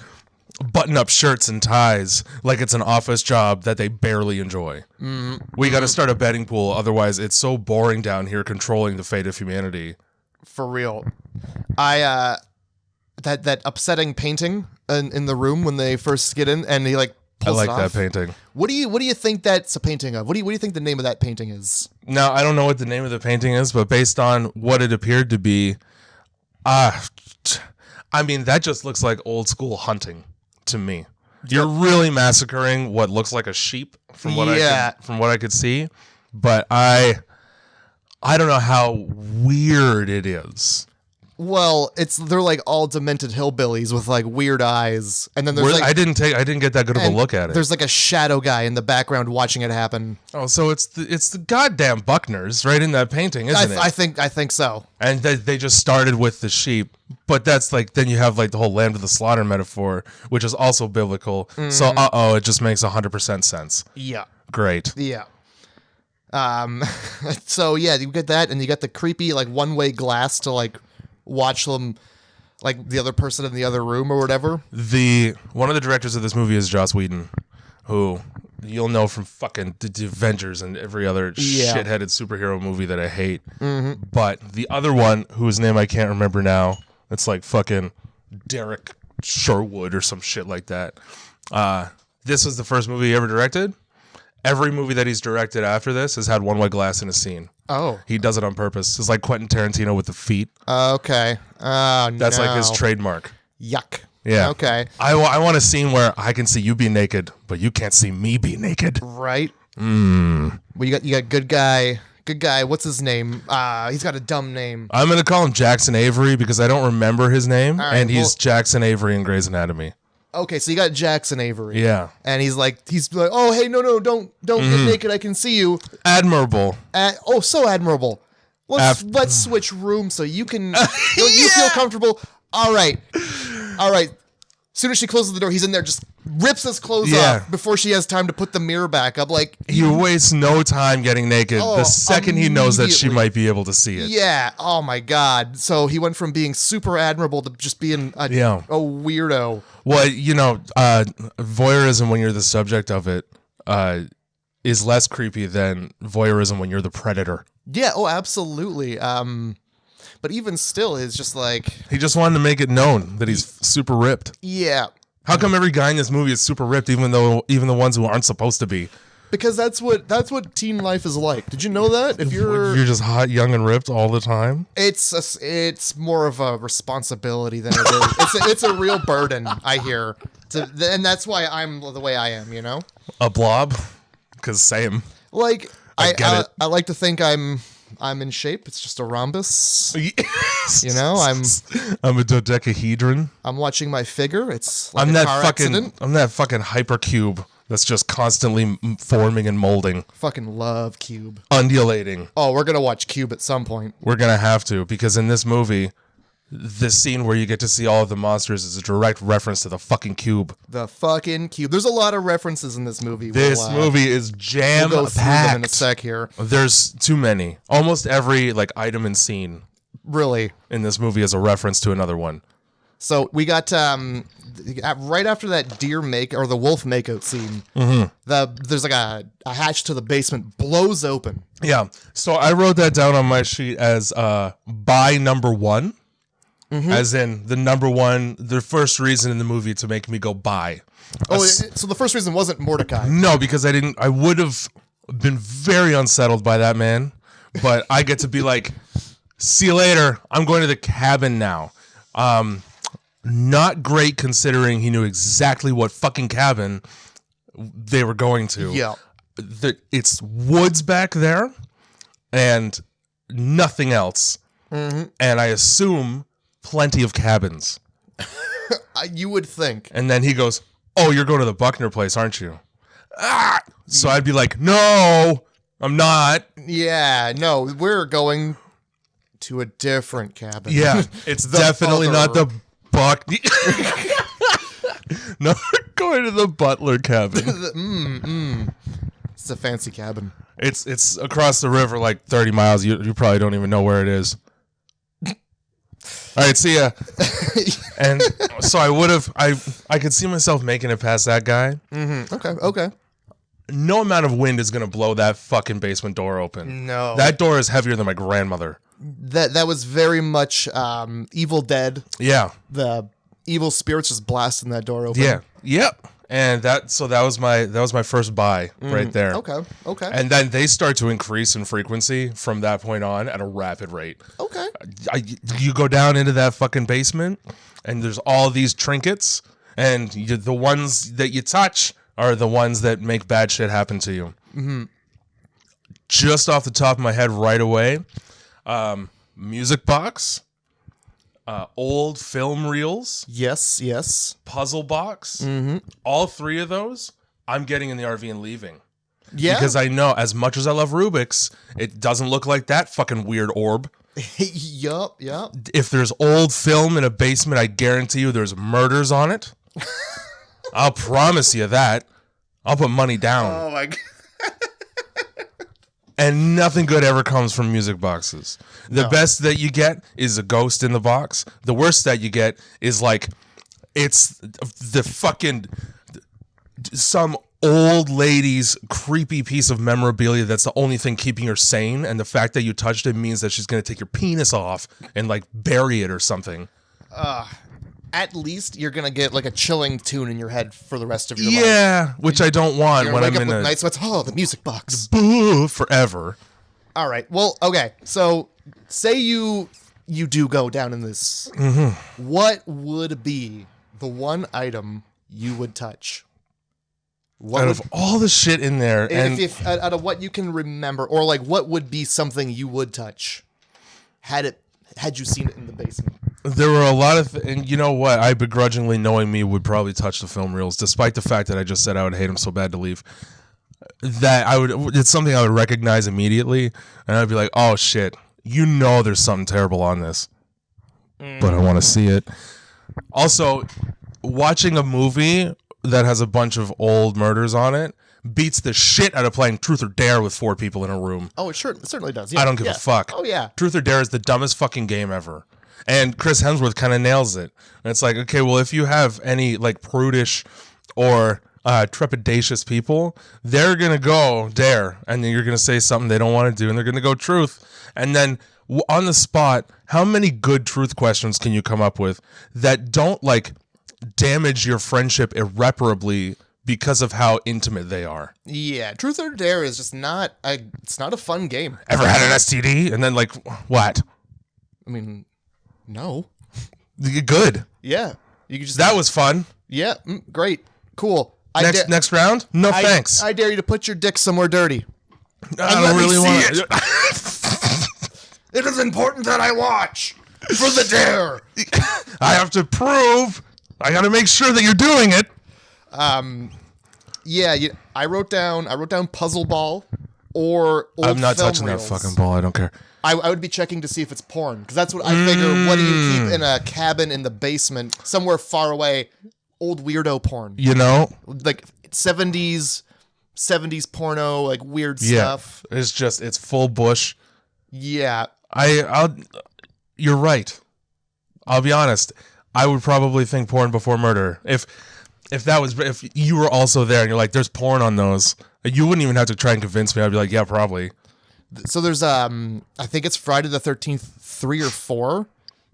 button-up shirts and ties like it's an office job that they barely enjoy. We got to start a betting pool, otherwise it's so boring down here controlling the fate of humanity. For real. That upsetting painting in the room when they first get in, and he like pulls it off. I like that painting. What do you think that's a painting of? What do you think the name of that painting is? Now, I don't know what the name of the painting is, but based on what it appeared to be, I mean, that just looks like old school hunting to me. You're really massacring what looks like a sheep from what I could see, but I don't know how weird it is. Well, they're like all demented hillbillies with like weird eyes, and then there's I didn't get that good of a look at it. There's like a shadow guy in the background watching it happen. Oh, so it's the goddamn Buckners right in that painting, isn't it? I think so. And they just started with the sheep, but that's like then you have like the whole lamb to the slaughter metaphor, which is also biblical. So it just makes 100% sense. Yeah. Great. Yeah. So yeah, you get that, and you got the creepy like one-way glass to like watch them, like the other person in the other room or whatever. One of the directors of this movie is Joss Whedon, who you'll know from fucking the Avengers and every other shitheaded superhero movie that I hate. But the other one, whose name I can't remember now, it's like fucking Derek Sherwood or some shit like that. This was the first movie he ever directed. Every movie that he's directed after this has had one-way glass in a scene. Oh. He does it on purpose. It's like Quentin Tarantino with the feet. Okay. That's like his trademark. Yuck. Yeah. Okay. I want a scene where I can see you be naked, but you can't see me be naked. Right. Well, you got good guy. Good guy. What's his name? He's got a dumb name. I'm gonna call him Jackson Avery because I don't remember his name, and he's Jackson Avery in Grey's Anatomy. Okay, so you got Jackson Avery. Yeah. And he's like, oh, hey, no, don't get naked. I can see you. Admirable. So admirable. Let's switch rooms so you can, you feel comfortable. All right. As soon as she closes the door, he's in there, just rips his clothes off before she has time to put the mirror back up. Like, he wastes no time getting naked the second he knows that she might be able to see it. Yeah. Oh my God. So he went from being super admirable to just being a weirdo. Well, voyeurism when you're the subject of it is less creepy than voyeurism when you're the predator. Yeah. Oh, absolutely. But even still, it's just like... He just wanted to make it known that he's super ripped. Yeah. How come every guy in this movie is super ripped, even the ones who aren't supposed to be? Because that's what teen life is like. Did you know that? If you're just hot, young, and ripped all the time, it's more of a responsibility than it is. It's a real burden. I hear, and that's why I'm the way I am. You know, a blob. Because same. Like I like to think I'm in shape. It's just a rhombus. You know, I'm a dodecahedron. I'm watching my figure. It's like a car accident. I'm that fucking hypercube that's just constantly forming and molding. Fucking love Cube. Undulating. Oh, we're gonna watch Cube at some point. We're gonna have to, because in this movie, this scene where you get to see all of the monsters is a direct reference to the fucking Cube. The fucking Cube. There's a lot of references in this movie. This movie is jam-packed. We'll go through them in a sec here. There's too many. Almost every item and scene really in this movie is a reference to another one. So we got right after that deer or the wolf makeout scene. There's like a hatch to the basement blows open. Yeah. So I wrote that down on my sheet as by number one. As in the number one, the first reason in the movie to make me go by. So the first reason wasn't Mordecai. No, because I would have been very unsettled by that man, but I get to be like, see you later. I'm going to the cabin now. Not great considering he knew exactly what fucking cabin they were going to. Yeah. It's woods back there and nothing else. Mm-hmm. And I assume plenty of cabins. You would think. And then he goes, "Oh, you're going to the Buckner place, aren't you?" So I'd be like, "No, I'm not." Yeah, no, we're going to a different cabin. Yeah, it's definitely not the Buck. No, we're going to the Butler cabin. It's a fancy cabin. It's across the river like 30 miles. You probably don't even know where it is. All right, see ya. And so I could see myself making it past that guy. Mm-hmm. Okay. No amount of wind is going to blow that fucking basement door open. No. That door is heavier than my grandmother. That was very much Evil Dead. Yeah. The evil spirits just blasting that door open. Yeah. Yep. And that was my first buy right there. Okay. And then they start to increase in frequency from that point on at a rapid rate. Okay. You go down into that fucking basement, and there's all these trinkets, and the ones that you touch are the ones that make bad shit happen to you. Mm-hmm. Just off the top of my head right away, music box, old film reels. Yes. Puzzle box. Mm-hmm. All three of those, I'm getting in the RV and leaving. Yeah. Because I know, as much as I love Rubik's, it doesn't look like that fucking weird orb. Yup. If there's old film in a basement, I guarantee you there's murders on it. I'll promise you that. I'll put money down. Oh my god. And nothing good ever comes from music boxes. The best that you get is a ghost in the box. The worst that you get is like, it's the fucking, some old lady's creepy piece of memorabilia that's the only thing keeping her sane. And the fact that you touched it means that she's going to take your penis off and like bury it or something. At least you're gonna get like a chilling tune in your head for the rest of your life. Yeah, which I don't want when I'm in a night sweats. Oh, the music box. Forever. All right. Well, okay. So say you do go down in this. Mm-hmm. What would be the one item you would touch? Out of all the shit in there, and if out of what you can remember, or like what would be something you would touch had you seen it in the basement? There were a lot of, and you know what? I begrudgingly, knowing me, would probably touch the film reels, despite the fact that I just said I would hate them so bad to leave. That it's something I would recognize immediately, and I'd be like, "Oh shit, there's something terrible on this," but I want to see it. Also, watching a movie that has a bunch of old murders on it beats the shit out of playing Truth or Dare with 4 people in a room. Oh, it certainly does. Yeah. I don't give a fuck. Oh yeah, Truth or Dare is the dumbest fucking game ever. And Chris Hemsworth kind of nails it. And it's like, okay, well, if you have any like prudish or trepidatious people, they're going to go dare. And then you're going to say something they don't want to do. And they're going to go truth. And then on the spot, how many good truth questions can you come up with that don't like damage your friendship irreparably because of how intimate they are? Yeah, Truth or Dare is just it's not a fun game. Ever had an STD? And then like, what? I mean... No. Good. Yeah. You could just. That was fun. Yeah. Great. Cool. Next round? No thanks. I dare you to put your dick somewhere dirty. I don't really want it. It is important that I watch for the dare. I have to prove. I got to make sure that you're doing it. Yeah. I wrote down puzzle ball or old I'm not film touching reels. that fucking ball. I don't care. I would be checking to see if it's porn, because that's what I figure. What do you keep in a cabin in the basement somewhere far away? Old weirdo porn. Like 70s porno, like weird stuff. It's full bush. Yeah. You're right. I'll be honest. I would probably think porn before murder. If you were also there and you're like, there's porn on those, you wouldn't even have to try and convince me. I'd be like, yeah, probably. So there's I think it's Friday the 13th 3 or 4.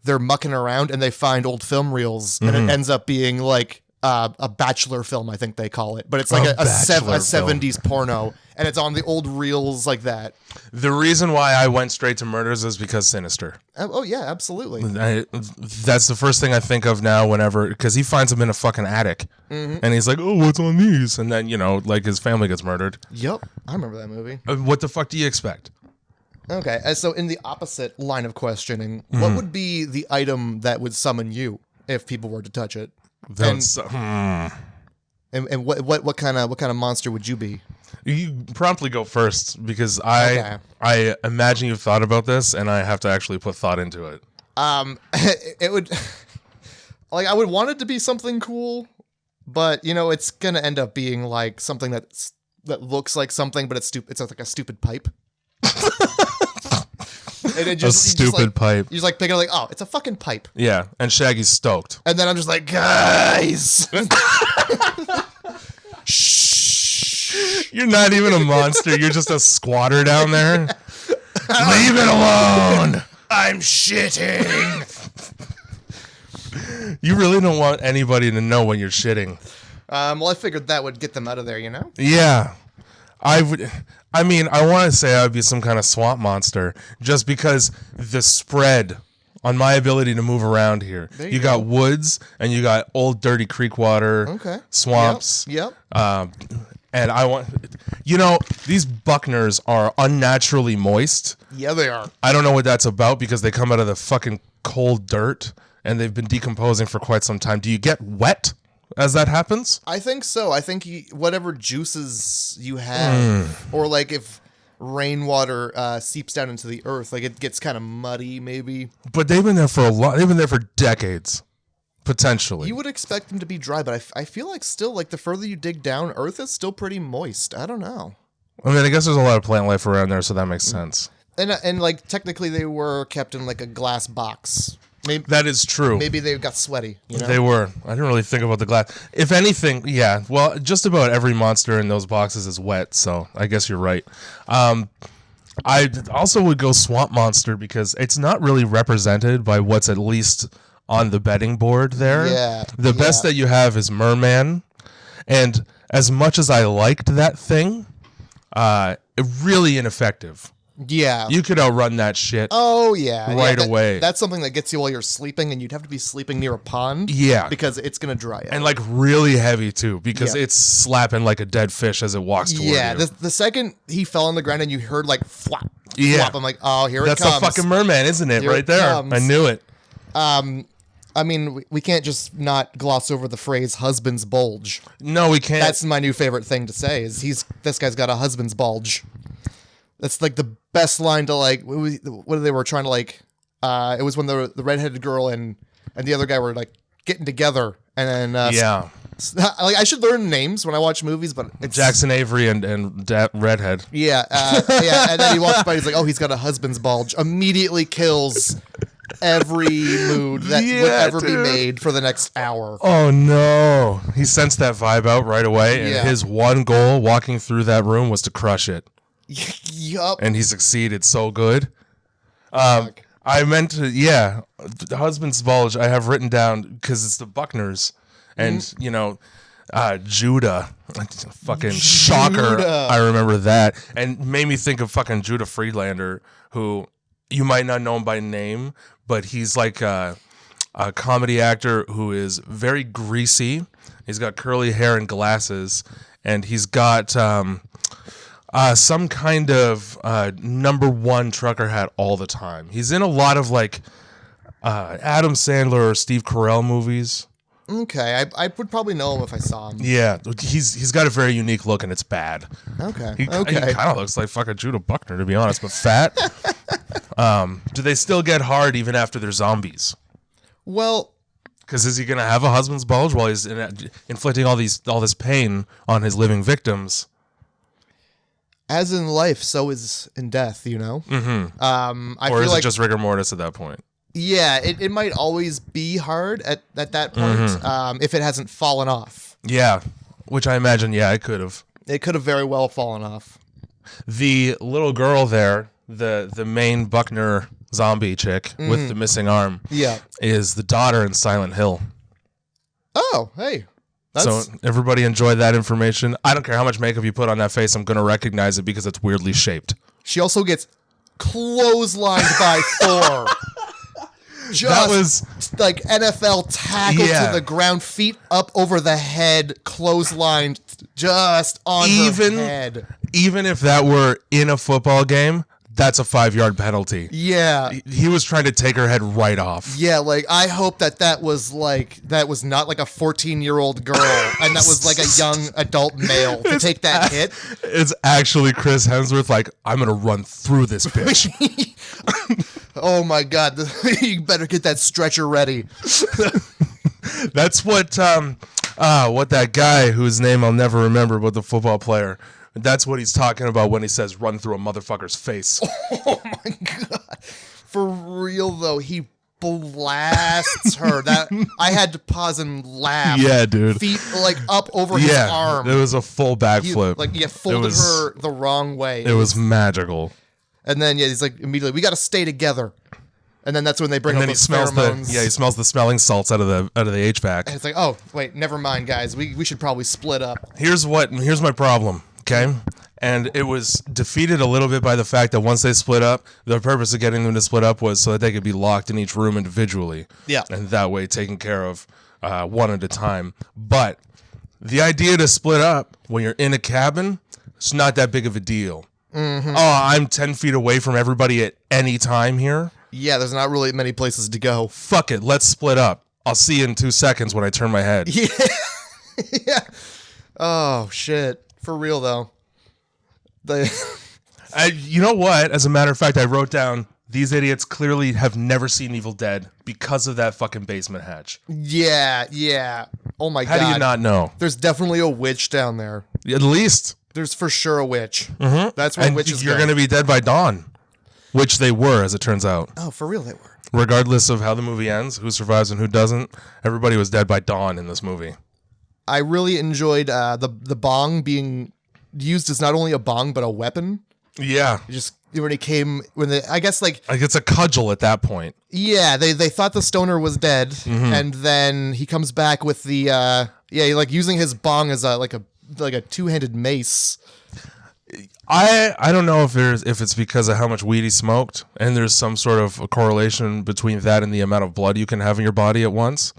They're mucking around and they find old film reels, and it ends up being like a bachelor film, I think they call it, but it's like a 70s porno, and it's on the old reels like that. The reason why I went straight to murders is because Sinister. Oh yeah, absolutely. That's the first thing I think of now whenever, because he finds him in a fucking attic. And he's like, oh, what's on these? And then, like his family gets murdered. Yep, I remember that movie. What the fuck do you expect? Okay, so in the opposite line of questioning, what would be the item that would summon you if people were to touch it? And what kind of monster would you be? You promptly go first because I imagine you've thought about this, and I have to actually put thought into it. It would I would want it to be something cool, but it's gonna end up being like something that looks like something, but it's stupid. It's like a stupid pipe. And it just, a stupid pipe. You just pick it up oh, it's a fucking pipe. Yeah, and Shaggy's stoked. And then I'm just like, guys. Shh. You're not even a monster. You're just a squatter down there. Leave it alone. I'm shitting. You really don't want anybody to know when you're shitting. Well, I figured that would get them out of there, Yeah. I want to say I would be some kind of swamp monster just because the spread on my ability to move around here. You got woods and you got old dirty creek water, swamps. Yep. And I want, these Buckners are unnaturally moist. Yeah, they are. I don't know what that's about because they come out of the fucking cold dirt and they've been decomposing for quite some time. Do you get wet as that happens? I think so. I think whatever juices you have, or if rainwater seeps down into the earth, it gets kind of muddy, maybe. But they've been there for they've been there for decades, potentially. You would expect them to be dry, but I feel like still, the further you dig down, earth is still pretty moist. I don't know. I mean, I guess there's a lot of plant life around there, so that makes sense. And technically they were kept in a glass box. Maybe that is true. Maybe they got sweaty. They were. I didn't really think about the glass. If anything, yeah. Well, just about every monster in those boxes is wet, so I guess you're right. I also would go swamp monster because it's not really represented by what's at least on the betting board there. Yeah. The best that you have is merman, and as much as I liked that thing, really ineffective. Yeah. You could outrun that shit. Oh, yeah. Right away. That's something that gets you while you're sleeping, and you'd have to be sleeping near a pond. Yeah. Because it's going to dry out. And really heavy, too, because it's slapping like a dead fish as it walks toward you. Yeah. The second he fell on the ground and you heard flop, flop, I'm like, oh, here it comes. That's a fucking merman, isn't it? Here right there. comes. I knew it. I mean, we can't just not gloss over the phrase husband's bulge. No, we can't. That's my new favorite thing to say is this guy's got a husband's bulge. That's the best line to what they were trying to it was when the redheaded girl and the other guy were getting together and then I should learn names when I watch movies, but it's Jackson Avery and redhead. Yeah, and then he walks by, he's like, oh, he's got a husband's bulge. Immediately kills every mood that would ever be made for the next hour. Oh no, he sensed that vibe out right away, and his one goal walking through that room was to crush it. Yup. And he succeeded so good. I meant to, the husband's bulge I have written down because it's the Buckners. And, Judah. Fucking shocker. I remember that. And made me think of fucking Judah Friedlander, who you might not know him by name, but he's a comedy actor who is very greasy. He's got curly hair and glasses. And he's got some kind of number one trucker hat all the time. He's in a lot of Adam Sandler or Steve Carell movies. Okay, I would probably know him if I saw him. Yeah, he's got a very unique look and it's bad. Okay, He kind of looks like fucking Judah Buckner, to be honest, but fat. Do they still get hard even after they're zombies? Well, because is he gonna have a husband's bulge while he's inflicting all this pain on his living victims? As in life, so is in death, Mm-hmm. Or is it just rigor mortis at that point? Yeah, it might always be hard at that point if it hasn't fallen off. Yeah, which I imagine, it could have. It could have very well fallen off. The little girl there, the main Buckner zombie chick with the missing arm, is the daughter in Silent Hill. Oh, hey. So everybody enjoy that information. I don't care how much makeup you put on that face. I'm going to recognize it because it's weirdly shaped. She also gets clotheslined by Thor. That was like NFL tackle to the ground, feet up over the head, clotheslined just on her head. Even if that were in a football game, that's a 5-yard penalty. Yeah. He was trying to take her head right off. Yeah, like, I hope that was not like a 14-year-old girl, and that was like a young adult male to take that hit. It's actually Chris Hemsworth like, I'm going to run through this bitch. Oh my God. You better get that stretcher ready. That's what that guy whose name I'll never remember, but the football player, that's what he's talking about when he says run through a motherfucker's face. Oh my God. For real though, he blasts her. That I had to pause and laugh. Yeah, dude. Feet like up over his arm. It was a full backflip. Folded her the wrong way. It was magical. And then he's like immediately, we got to stay together. And then that's when they bring up the pheromones. He smells the smelling salts out of the HVAC. And it's like, oh wait, never mind, guys. We should probably split up. Here's my problem. Okay. And it was defeated a little bit by the fact that once they split up, the purpose of getting them to split up was so that they could be locked in each room individually. Yeah. And that way taken care of one at a time. But the idea to split up when you're in a cabin, it's not that big of a deal. Mm-hmm. Oh, I'm 10 feet away from everybody at any time here. Yeah, there's not really many places to go. Fuck it. Let's split up. I'll see you in 2 seconds when I turn my head. Yeah. Yeah. Oh, shit. For real, though. You know what? As a matter of fact, I wrote down, these idiots clearly have never seen Evil Dead because of that fucking basement hatch. Yeah, yeah. Oh, my God. How do you not know? There's definitely a witch down there. At least. There's for sure a witch. Mm-hmm. That's where witches You're going to be dead by dawn. Which they were, as it turns out. Oh, for real, they were. Regardless of how the movie ends, who survives and who doesn't, everybody was dead by dawn in this movie. I really enjoyed the bong being used as not only a bong but a weapon. Yeah. Just when it came, I guess like it's a cudgel at that point. Yeah, they thought the stoner was dead, and then he comes back with the like using his bong as a 2-handed mace. I don't know if it's because of how much weed he smoked, and there's some sort of a correlation between that and the amount of blood you can have in your body at once.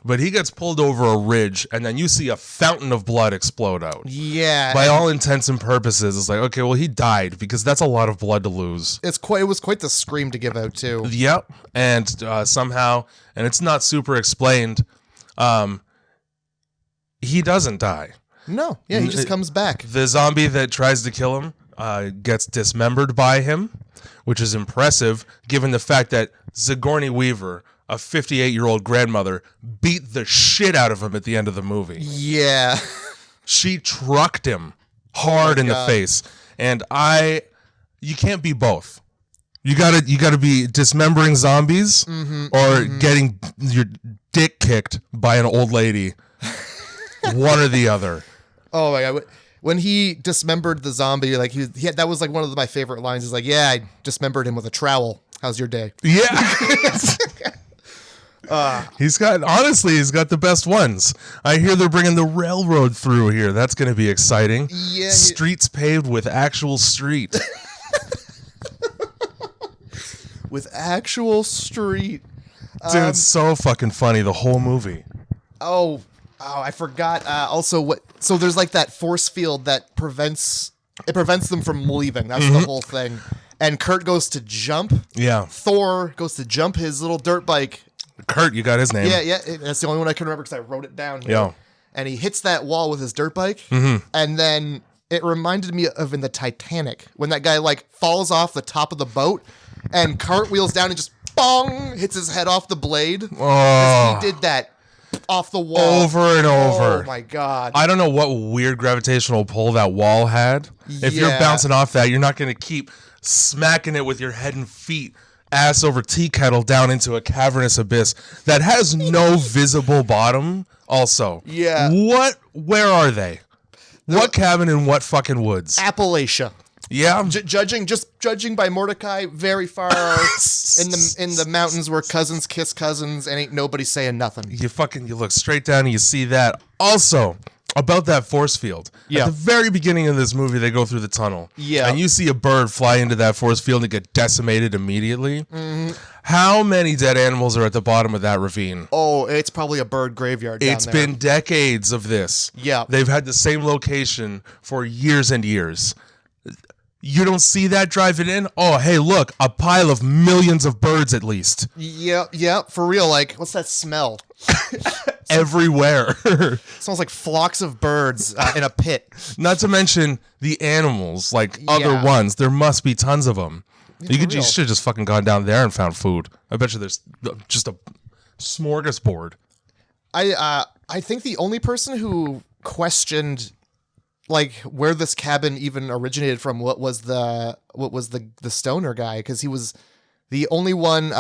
But he gets pulled over a ridge, and then you see a fountain of blood explode out. Yeah. By all intents and purposes, it's like, okay, well, he died, because that's a lot of blood to lose. It was quite the scream to give out, too. Yep. And somehow, and it's not super explained, he doesn't die. No. Yeah, he just comes back. The zombie that tries to kill him gets dismembered by him, which is impressive, given the fact that Sigourney Weaver, a 58-year-old grandmother, beat the shit out of him at the end of the movie. Yeah. She trucked him hard in the face. And you can't be both. You gotta be dismembering zombies or getting your dick kicked by an old lady. One or the other. Oh my God. When he dismembered the zombie, like that was like one of my favorite lines. He's like, yeah, I dismembered him with a trowel. How's your day? Yeah. He's got the best ones. I hear they're bringing the railroad through here. That's going to be exciting. Yeah. Streets paved with actual street. With actual street. Dude, it's so fucking funny, the whole movie. Oh, I forgot. So there's like that force field that prevents them from leaving. That's the whole thing. And Kurt goes to jump. Yeah. Thor goes to jump his little dirt bike. Kurt, you got his name. Yeah. That's the only one I can remember because I wrote it down here. Yeah. And he hits that wall with his dirt bike. And then it reminded me of in the Titanic when that guy like falls off the top of the boat and cartwheels down and just bong hits his head off the blade. Oh. He did that off the wall over and over. Oh my God. I don't know what weird gravitational pull that wall had. If you're bouncing off that, you're not going to keep smacking it with your head and feet ass over tea kettle down into a cavernous abyss that has no visible bottom. Also, where are they? What cabin in what fucking woods? Appalachia. Yeah, Judging by Mordecai, very far in the mountains where cousins kiss cousins and ain't nobody saying nothing. You look straight down and you see that. Also, about that force field. Yeah. At the very beginning of this movie, they go through the tunnel. Yeah. And you see a bird fly into that force field and get decimated immediately. Mm-hmm. How many dead animals are at the bottom of that ravine? Oh, it's probably a bird graveyard down there. It's been decades of this. Yeah. They've had the same location for years and years. You don't see that driving in? Oh, hey, look, a pile of millions of birds at least. Yeah, for real. Like, what's that smell? Everywhere. Smells like flocks of birds in a pit. Not to mention the animals, like other ones. There must be tons of them. You should have just fucking gone down there and found food. I bet you there's just a smorgasbord. I think the only person who questioned like where this cabin even originated from what was the stoner guy, because he was the only one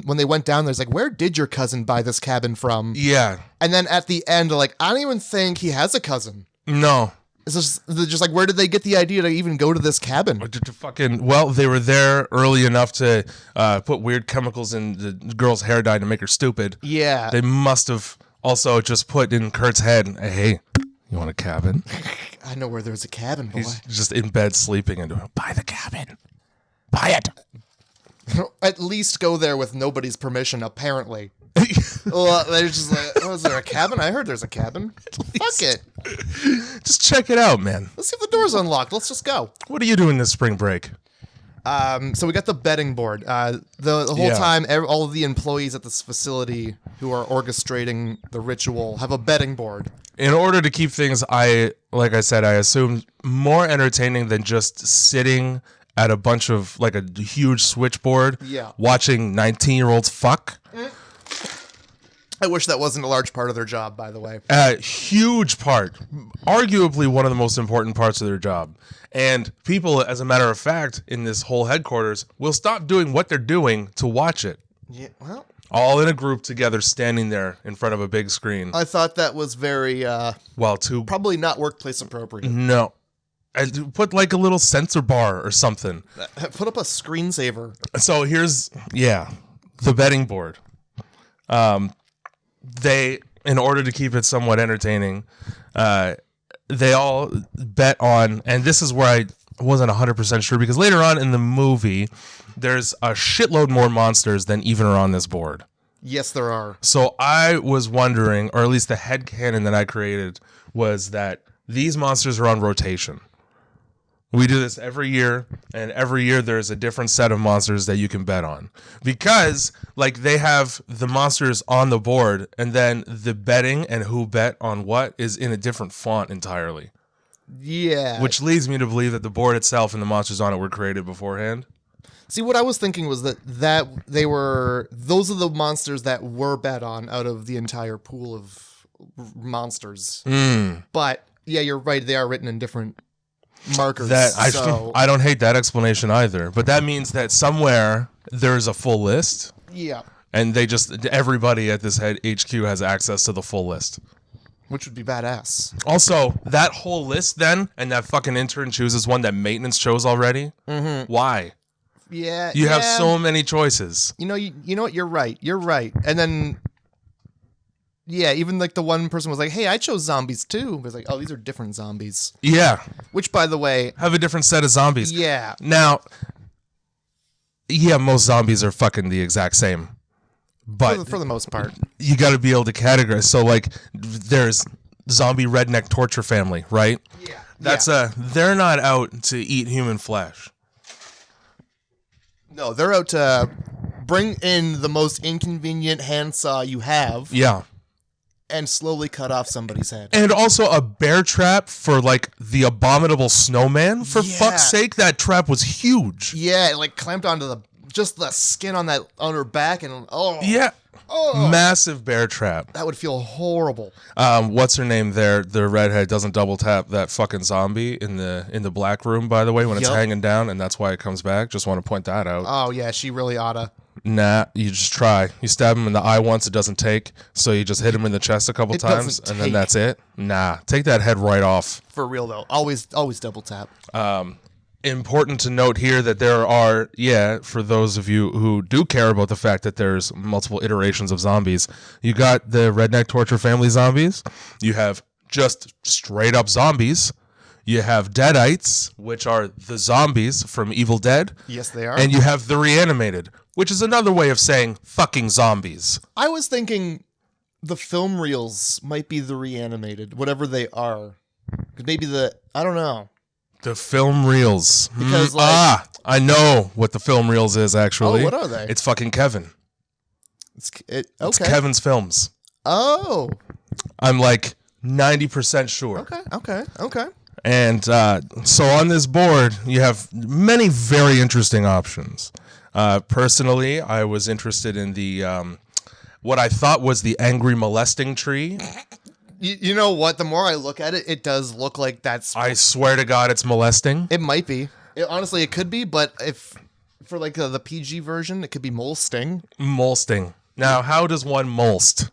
when they went down there's like, where did your cousin buy this cabin from? Yeah. And then at the end like, I don't even think he has a cousin. No. It's just like, where did they get the idea to even go to this cabin? Well, they were there early enough to put weird chemicals in the girl's hair dye to make her stupid. Yeah. They must have also just put in Kurt's head, hey, you want a cabin? I know where there's a cabin, boy. He's just in bed sleeping and buy the cabin. Buy it. At least go there with nobody's permission, apparently. Well, they're just like, oh, is there a cabin? I heard there's a cabin. Fuck it. Just check it out, man. Let's see if the door's unlocked. Let's just go. What are you doing this spring break? So we got the betting board. The whole time, all of the employees at this facility who are orchestrating the ritual have a betting board. In order to keep things, like I said, I assumed more entertaining than just sitting at a bunch of, like a huge switchboard, watching 19-year-olds fuck. I wish that wasn't a large part of their job, by the way. Huge part. Arguably one of the most important parts of their job. And people, as a matter of fact, in this whole headquarters, will stop doing what they're doing to watch it. Yeah, well. All in a group together, standing there in front of a big screen. I thought that was very, probably not workplace appropriate. No. Put like a little sensor bar or something. Put up a screensaver. So here's, the betting board. They, in order to keep it somewhat entertaining, they all bet on, and this is where I wasn't 100% sure, because later on in the movie, there's a shitload more monsters than even are on this board. Yes, there are. So I was wondering, or at least the headcanon that I created, was that these monsters are on rotation. We do this every year, and every year there's a different set of monsters that you can bet on. Because, like, they have the monsters on the board, and then the betting and who bet on what is in a different font entirely. Yeah. Which leads me to believe that the board itself and the monsters on it were created beforehand. See, what I was thinking was that those are the monsters that were bet on out of the entire pool of monsters. But, yeah, you're right, they are written in different markers. I don't hate that explanation either, but that means that somewhere there's a full list. Yeah. And everybody at this head HQ has access to the full list. Which would be badass. Also, that whole list then, and that fucking intern chooses one that maintenance chose already. Mm-hmm. Why? Yeah. You have so many choices. You know what? You're right. And then, yeah, even like the one person was like, hey, I chose zombies too. It was like, oh, these are different zombies. Yeah. Which, by the way, have a different set of zombies. Yeah. Now, most zombies are fucking the exact same. But for the most part, you got to be able to categorize. So, like, there's zombie redneck torture family, right? Yeah. They're not out to eat human flesh. No, they're out to bring in the most inconvenient handsaw you have. Yeah. And slowly cut off somebody's head. And also a bear trap for, like, the abominable snowman. For fuck's sake, that trap was huge. Yeah, it, like, clamped onto just the skin on her back, and massive bear trap. That would feel horrible. What's her name there? The redhead doesn't double tap that fucking zombie in the black room, by the way, when it's hanging down, and that's why it comes back. Just want to point that out. Oh yeah, she really oughta. Nah, you just try. You stab him in the eye once, it doesn't take. So you just hit him in the chest a couple times, and then that's it. Nah, take that head right off. For real though, always double tap. important to note here that there are, for those of you who do care about the fact that there's multiple iterations of zombies, you got the redneck torture family zombies. You have just straight up zombies. You have deadites, which are the zombies from Evil Dead. Yes, they are. And you have the reanimated, which is another way of saying fucking zombies. I was thinking the film reels might be the reanimated, whatever they are. Maybe I don't know. The film reels. Because I know what the film reels is, actually. Oh, what are they? It's fucking Kevin. Okay. It's Kevin's films. Oh. I'm like 90% sure. Okay. And so on this board, you have many very interesting options. Personally, I was interested in the what I thought was the angry molesting tree. You know what? The more I look at it, it does look like that's... I swear to God, it's molesting. It might be. Honestly, it could be, but if for like the PG version, it could be mole sting. Molesting. Now, how does one molest?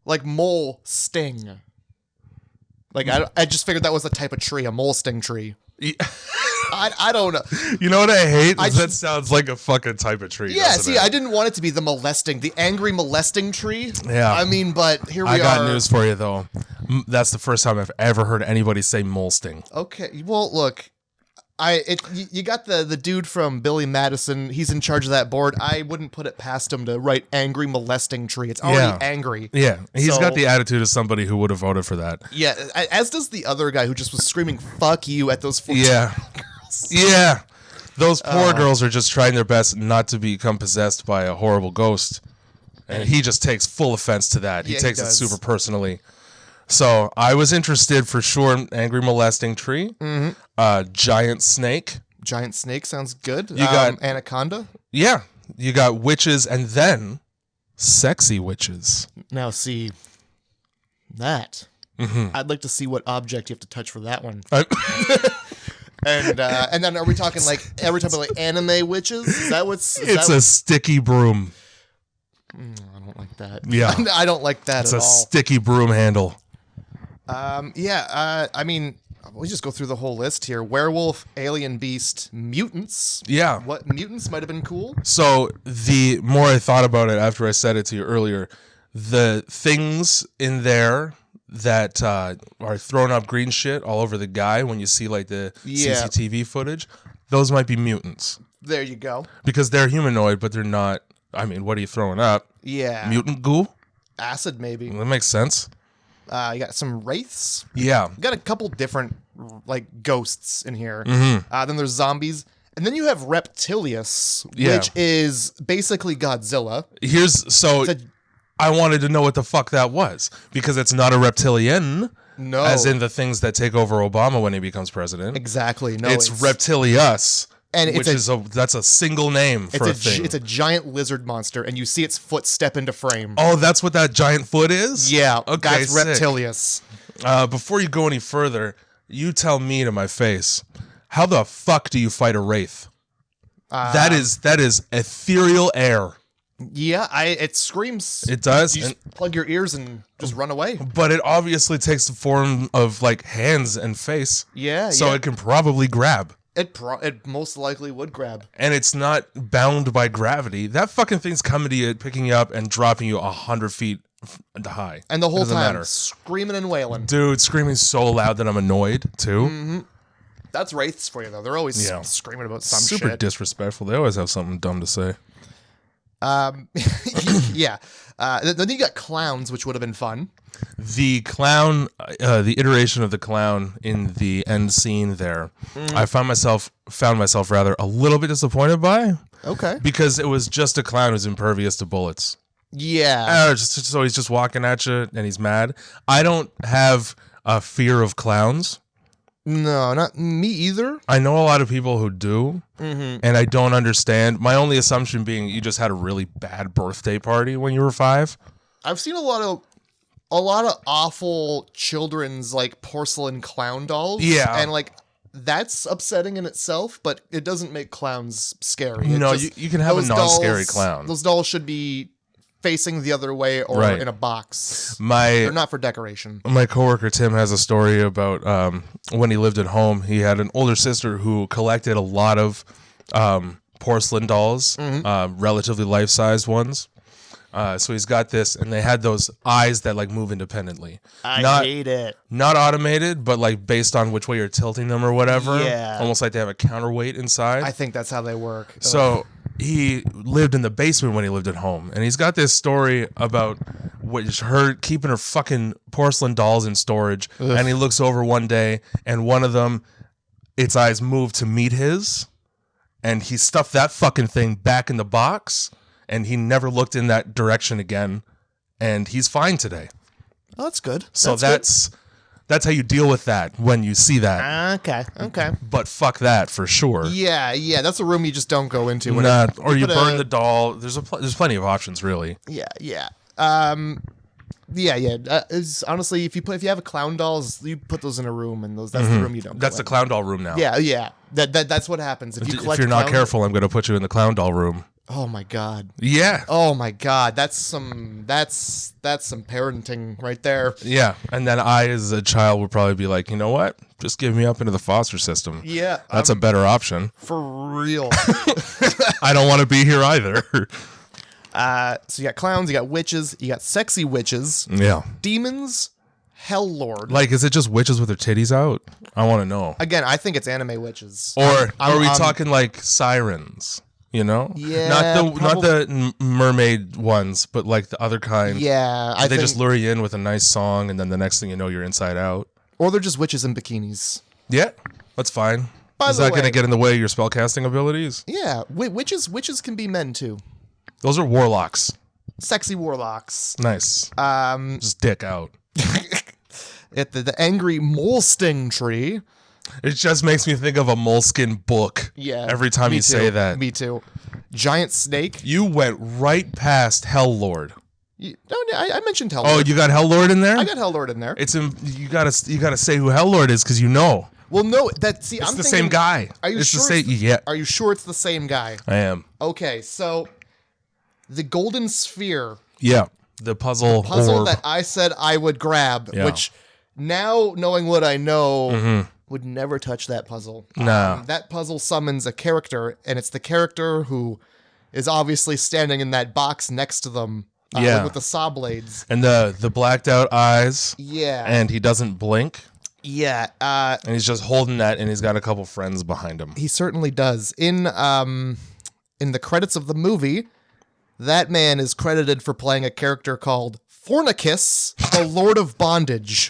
Like mole sting. Like, I just figured that was the type of tree, a mole sting tree. I don't know. You know what I hate? That sounds like a fucking type of tree. Yeah, see, I didn't want it to be the angry molesting tree. Yeah. I mean, but here we are. I got news for you, though. That's the first time I've ever heard anybody say molesting. Okay, well, look. You got the dude from Billy Madison. He's in charge of that board. I wouldn't put it past him to write angry molesting tree. It's already angry. Yeah, he's got the attitude of somebody who would have voted for that. Yeah, as does the other guy who just was screaming "fuck you" at those 14 girls. Yeah, those poor girls are just trying their best not to become possessed by a horrible ghost, and he just takes full offense to that. He takes it super personally. So I was interested for sure. Angry molesting tree, giant snake. Giant snake sounds good. You got anaconda. Yeah, you got witches, and then sexy witches. Now see that. I'd like to see what object you have to touch for that one. And then are we talking like anime witches? Is that what's? It's a sticky broom. I don't like that. Yeah, I don't like that it's at all. It's a sticky broom handle. I mean, we just go through the whole list here. Werewolf, alien beast, mutants. Yeah. What mutants might have been cool? So the more I thought about it after I said it to you earlier, the things in there that are throwing up green shit all over the guy when you see like the CCTV footage, those might be mutants. There you go. Because they're humanoid, but they're not. I mean, what are you throwing up? Yeah. Mutant goo? Acid, maybe. That makes sense. You got some wraiths. Yeah. You got a couple different like ghosts in here. Then there's zombies. And then you have Reptilius, which is basically Godzilla. I wanted to know what the fuck that was. Because it's not a reptilian. No. As in the things that take over Obama when he becomes president. Exactly. No, it's Reptilius. And that's a single name for a thing. It's a giant lizard monster, and you see its foot step into frame. Oh, that's what that giant foot is? Yeah, okay, that's Reptilius. Before you go any further, you tell me to my face, how the fuck do you fight a wraith? That is ethereal air. Yeah, it screams. It does. You just plug your ears and just run away. But it obviously takes the form of like hands and face. Yeah, so it can probably grab. It most likely would grab. And it's not bound by gravity. That fucking thing's coming to you, picking you up, and dropping you 100 feet high. And the whole time, screaming and wailing. Dude, screaming so loud that I'm annoyed, too. That's wraiths for you, though. They're always screaming about some shit. Super disrespectful. They always have something dumb to say. Yeah. Then you got clowns, which would have been fun. The clown, the iteration of the clown in the end scene there, I found myself rather a little bit disappointed by. Okay. Because it was just a clown who's impervious to bullets. Yeah. So he's just walking at you and he's mad. I don't have a fear of clowns. No, not me either. I know a lot of people who do, and I don't understand. My only assumption being you just had a really bad birthday party when you were 5. I've seen a lot of awful children's like porcelain clown dolls. Yeah. And like that's upsetting in itself, but it doesn't make clowns scary. You can have a non-scary clown. Those dolls should be facing the other way or Right. in a box. They're My not for decoration. coworker Tim has a story about when he lived at home. He had an older sister who collected a lot of porcelain dolls, relatively life-sized ones. So he's got this, and they had those eyes that like move independently. I hate it. Not automated, but like based on which way you're tilting them or whatever. Yeah. Almost like they have a counterweight inside. I think that's how they work. So he lived in the basement when he lived at home, and he's got this story about her keeping her fucking porcelain dolls in storage. And he looks over one day, and one of them, its eyes moved to meet his, and he stuffed that fucking thing back in the box, and he never looked in that direction again, and he's fine today. Oh, that's good. So that's how you deal with that when you see that. Okay. But fuck that for sure. Yeah. That's a room you just don't go into. Or you burn the doll. There's plenty of options, really. Yeah. Honestly, if you have a clown dolls, you put those in a room, and that's the room you don't. That's the clown doll room now. Yeah. That's what happens if you collect. If you're not clown- careful, I'm going to put you in the clown doll room. Oh my god. Yeah. Oh my god. That's some parenting right there. Yeah. And then I, as a child, would probably be like, you know what? Just give me up into the foster system. Yeah. That's a better option. For real. I don't want to be here either. So you got clowns, you got witches, you got sexy witches, Yeah. demons, hell lord. Like, is it just witches with their titties out? I want to know. Again, I think it's anime witches. Or are we talking like sirens? You know? Yeah, Not the mermaid ones, but like the other kind. Yeah, They just lure you in with a nice song, and then the next thing you know, you're inside out. Or they're just witches in bikinis. Yeah, that's fine. By Is the that going way- to get in the way of your spellcasting abilities? Yeah, witches can be men too. Those are warlocks. Sexy warlocks. Nice. Just dick out. At the angry mole sting tree. It just makes me think of a Moleskin book. Yeah. Every time you say that. Me too. Giant snake. You went right past Hell Lord. I mentioned Hell Oh, Lord. you got Hell Lord in there? I got Hell Lord in there. You gotta say who Hell Lord is because you know. Well, no, I'm the thinking, same guy. Are you It's sure? the same. Yeah, Are you sure it's the same guy? I am. Okay, so the golden sphere Yeah, the puzzle orb. that I said I would grab, Yeah. which now knowing what I know, would never touch that puzzle. No. That puzzle summons a character, and it's the character who is obviously standing in that box next to them. Yeah. With the saw blades. And the blacked out eyes. Yeah. And he doesn't blink. Yeah. And he's just holding that, and he's got a couple friends behind him. He certainly does. In the credits of the movie, that man is credited for playing a character called Fornicus, the Lord of Bondage.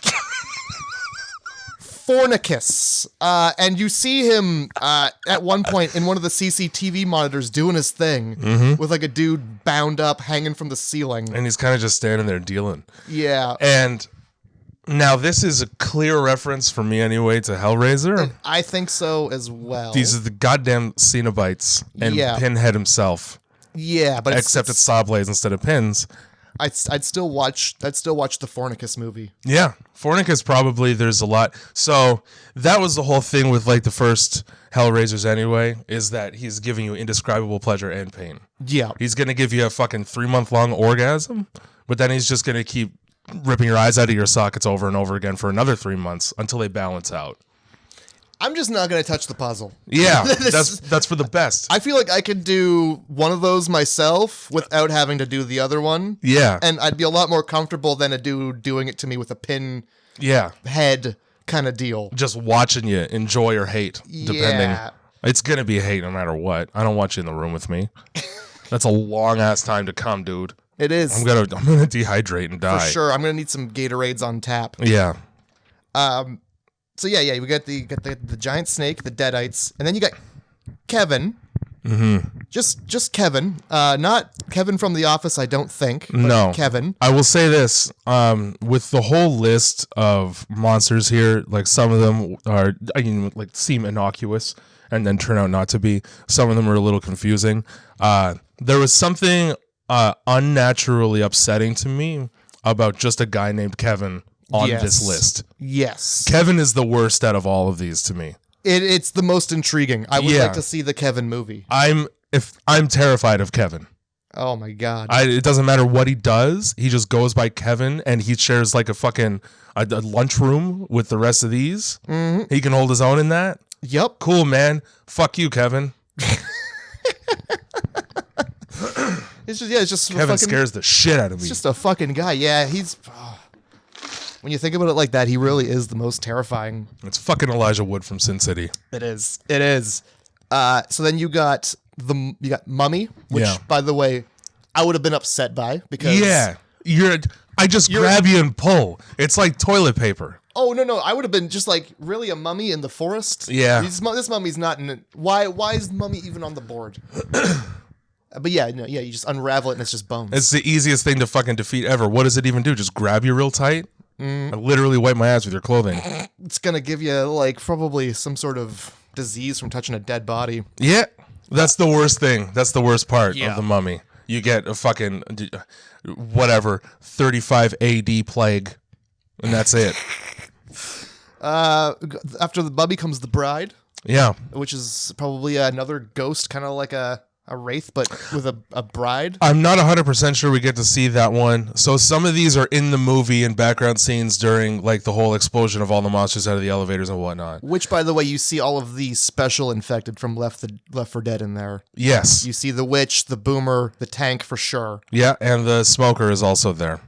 Fornicus. And you see him at one point in one of the CCTV monitors doing his thing with like a dude bound up hanging from the ceiling. And he's kind of just standing there dealing. Yeah. And now this is a clear reference for me anyway to Hellraiser. I think so as well. These are the goddamn Cenobites and Yeah. Pinhead himself. Yeah, but Except it's saw blades instead of pins. I'd still watch the Fornicus movie. Yeah, Fornicus probably there's a lot. So that was the whole thing with like the first Hellraisers anyway, is that he's giving you indescribable pleasure and pain. Yeah. He's going to give you a fucking 3-month-long orgasm, but then he's just going to keep ripping your eyes out of your sockets over and over again for another 3 months until they balance out. I'm just not going to touch the puzzle. Yeah, that's for the best. I feel like I could do one of those myself without having to do the other one. Yeah. And I'd be a lot more comfortable than a dude doing it to me with a pin Yeah. head kind of deal. Just watching you enjoy or hate, depending. Yeah. It's going to be hate no matter what. I don't want you in the room with me. That's a long ass time to come, dude. It is. I'm gonna dehydrate and die. For sure. I'm going to need some Gatorades on tap. Yeah. So yeah, we got the giant snake, the Deadites, and then you got Kevin. Just Kevin. Not Kevin from The Office, I don't think. But No. Kevin. I will say this, with the whole list of monsters here, like some of them seem innocuous and then turn out not to be. Some of them are a little confusing. There was something unnaturally upsetting to me about just a guy named Kevin on this list. Yes. Kevin is the worst out of all of these to me. It's the most intriguing. I would Yeah. like to see the Kevin movie. I'm terrified of Kevin. Oh my god. It doesn't matter what he does. He just goes by Kevin, and he shares like a lunchroom with the rest of these. Mm-hmm. He can hold his own in that. Yep. Cool, man. Fuck you, Kevin. It's just Kevin scares the shit out of me. He's just a fucking guy. Yeah, when you think about it like that, he really is the most terrifying. It's fucking Elijah Wood from Sin City. It is. So then you got Mummy, which by the way, I would have been upset by because I just grab you and pull. It's like toilet paper. Oh no! I would have been just like, really, a mummy in the forest? Yeah. This mummy's not in it. Why is Mummy even on the board? But you just unravel it and it's just bones. It's the easiest thing to fucking defeat ever. What does it even do? Just grab you real tight? I literally wipe my ass with your clothing. It's gonna give you like probably some sort of disease from touching a dead body. Yeah, that's the worst thing. That's the worst part of the Mummy. You get a fucking 35 AD plague, and that's it. After the Mummy comes the Bride. Yeah, which is probably another ghost, kind of like a wraith, but with a bride. I'm not 100% sure we get to see that one. So some of these are in the movie and background scenes during like the whole explosion of all the monsters out of the elevators and whatnot. Which, by the way, you see all of the special infected from Left 4 Dead in there. Yes. You see the witch, the boomer, the tank for sure. Yeah, and the smoker is also there.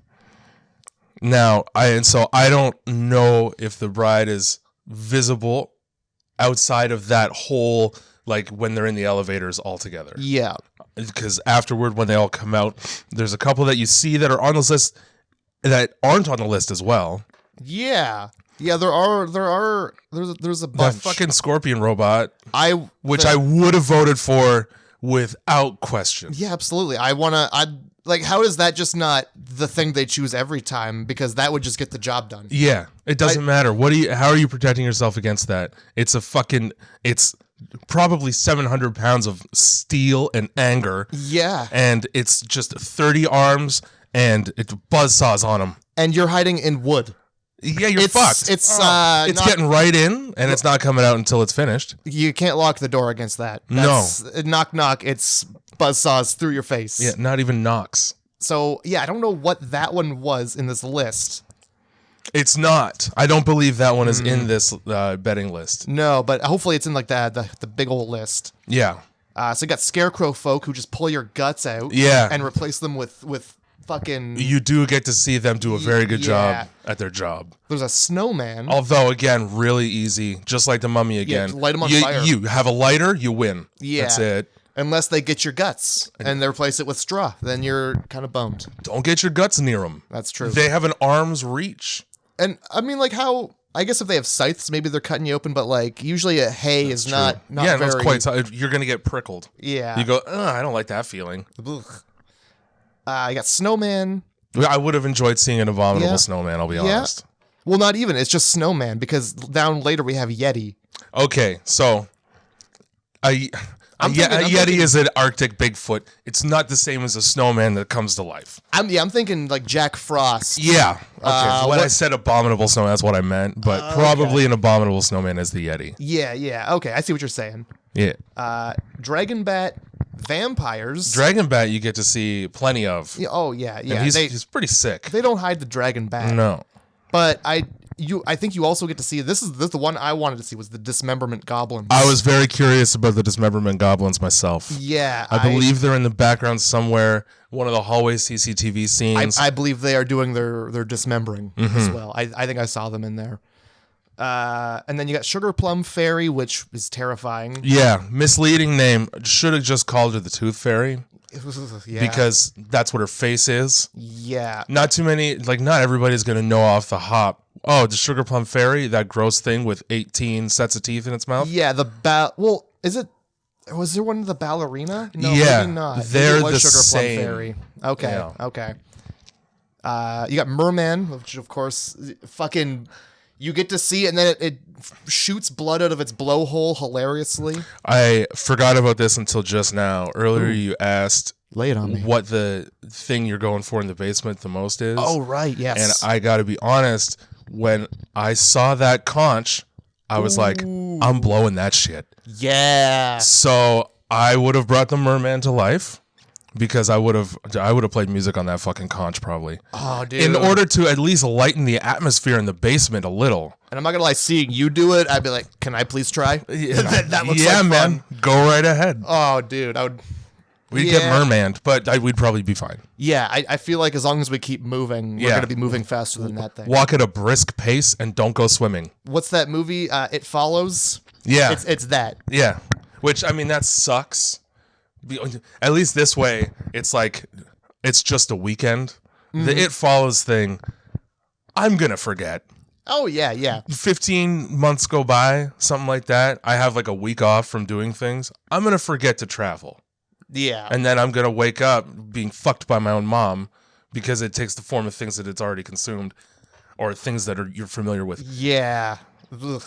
Now, I don't know if the bride is visible outside of that whole, like when they're in the elevators all together. Yeah. Because afterward, when they all come out, there's a couple that you see that are on this list that aren't on the list as well. Yeah. Yeah, there's a bunch. That fucking scorpion robot, which I would have voted for without question. Yeah, absolutely. How is that just not the thing they choose every time? Because that would just get the job done. Yeah, it doesn't matter. How are you protecting yourself against that? It's probably 700 pounds of steel and anger. Yeah. And it's just 30 arms and it's buzzsaws on them. And you're hiding in wood. Yeah, you're fucked. It's getting right in, and it's not coming out until it's finished. You can't lock the door against that. That's, no. Knock, knock. It's buzzsaws through your face. Yeah, not even knocks. So, yeah, I don't know what that one was in this list. It's not. I don't believe that one is in this betting list. No, but hopefully it's in like the big old list. Yeah. So you got scarecrow folk who just pull your guts out. Yeah. And replace them with fucking... You do get to see them do a very good job at their job. There's a snowman. Although, again, really easy. Just like the Mummy again. Yeah, light them on fire. You have a lighter, you win. Yeah. That's it. Unless they get your guts and they replace it with straw. Then you're kind of boned. Don't get your guts near them. That's true. They have an arm's reach. And, I mean, like how... I guess if they have scythes, maybe they're cutting you open, but like usually a hay is not very... that's quite... You're going to get prickled. Yeah. You go, I don't like that feeling. I got snowman. I would have enjoyed seeing an abominable snowman, I'll be honest. Well, not even. It's just snowman because down later we have Yeti. Okay, so a Yeti is an Arctic Bigfoot. It's not the same as a snowman that comes to life. I'm thinking like Jack Frost. Yeah. Okay. When I said abominable snowman, that's what I meant. But probably an abominable snowman is the Yeti. Yeah. Okay, I see what you're saying. Yeah. Dragon bat, vampires. Dragon bat, you get to see plenty of. Oh yeah. And he's pretty sick. They don't hide the dragon bat. No. But I think you also get to see this is the one I wanted to see was the dismemberment goblins. I was very curious about the dismemberment goblins myself. Yeah, I believe they're in the background somewhere. One of the hallway CCTV scenes. I believe they are doing their dismembering as well. I think I saw them in there. And then you got Sugar Plum Fairy, which is terrifying. Yeah, misleading name. Should have just called her the Tooth Fairy. Yeah. Because that's what her face is. Yeah. Not too many, like not everybody's going to know off the hop. Oh, the Sugar Plum Fairy, that gross thing with 18 sets of teeth in its mouth? Yeah, was there one of the ballerina? No, yeah, maybe not. They're maybe the Sugar same. Plum Fairy. Okay, yeah. Okay. You got Merman, which of course, fucking, you get to see it and then it shoots blood out of its blowhole hilariously. I forgot about this until just now. Earlier you asked lay it on me. What the thing you're going for in the basement the most is. Oh, right, yes. And I got to be honest, when I saw that conch, I was like, I'm blowing that shit. Yeah. So I would have brought the merman to life. because I would have played music on that fucking conch probably. Oh, dude. In order to at least lighten the atmosphere in the basement a little. And I'm not gonna lie, seeing you do it, I'd be like, "Can I please try?" Yeah, that looks yeah, like man. fun. Go right ahead. Oh, dude, I would. We'd get mermanned, but we'd probably be fine. Yeah, I feel like as long as we keep moving, we're gonna be moving faster than that thing. Walk at a brisk pace and don't go swimming. What's that movie? It Follows. Yeah, it's that. Yeah, which I mean that sucks. At least this way, it's like it's just a weekend. The It Follows thing, I'm gonna forget. Oh yeah. 15 months go by, something like that. I have like a week off from doing things. I'm gonna forget to travel. Yeah. And then I'm gonna wake up being fucked by my own mom because it takes the form of things that it's already consumed or things that you're familiar with. Yeah. Ugh.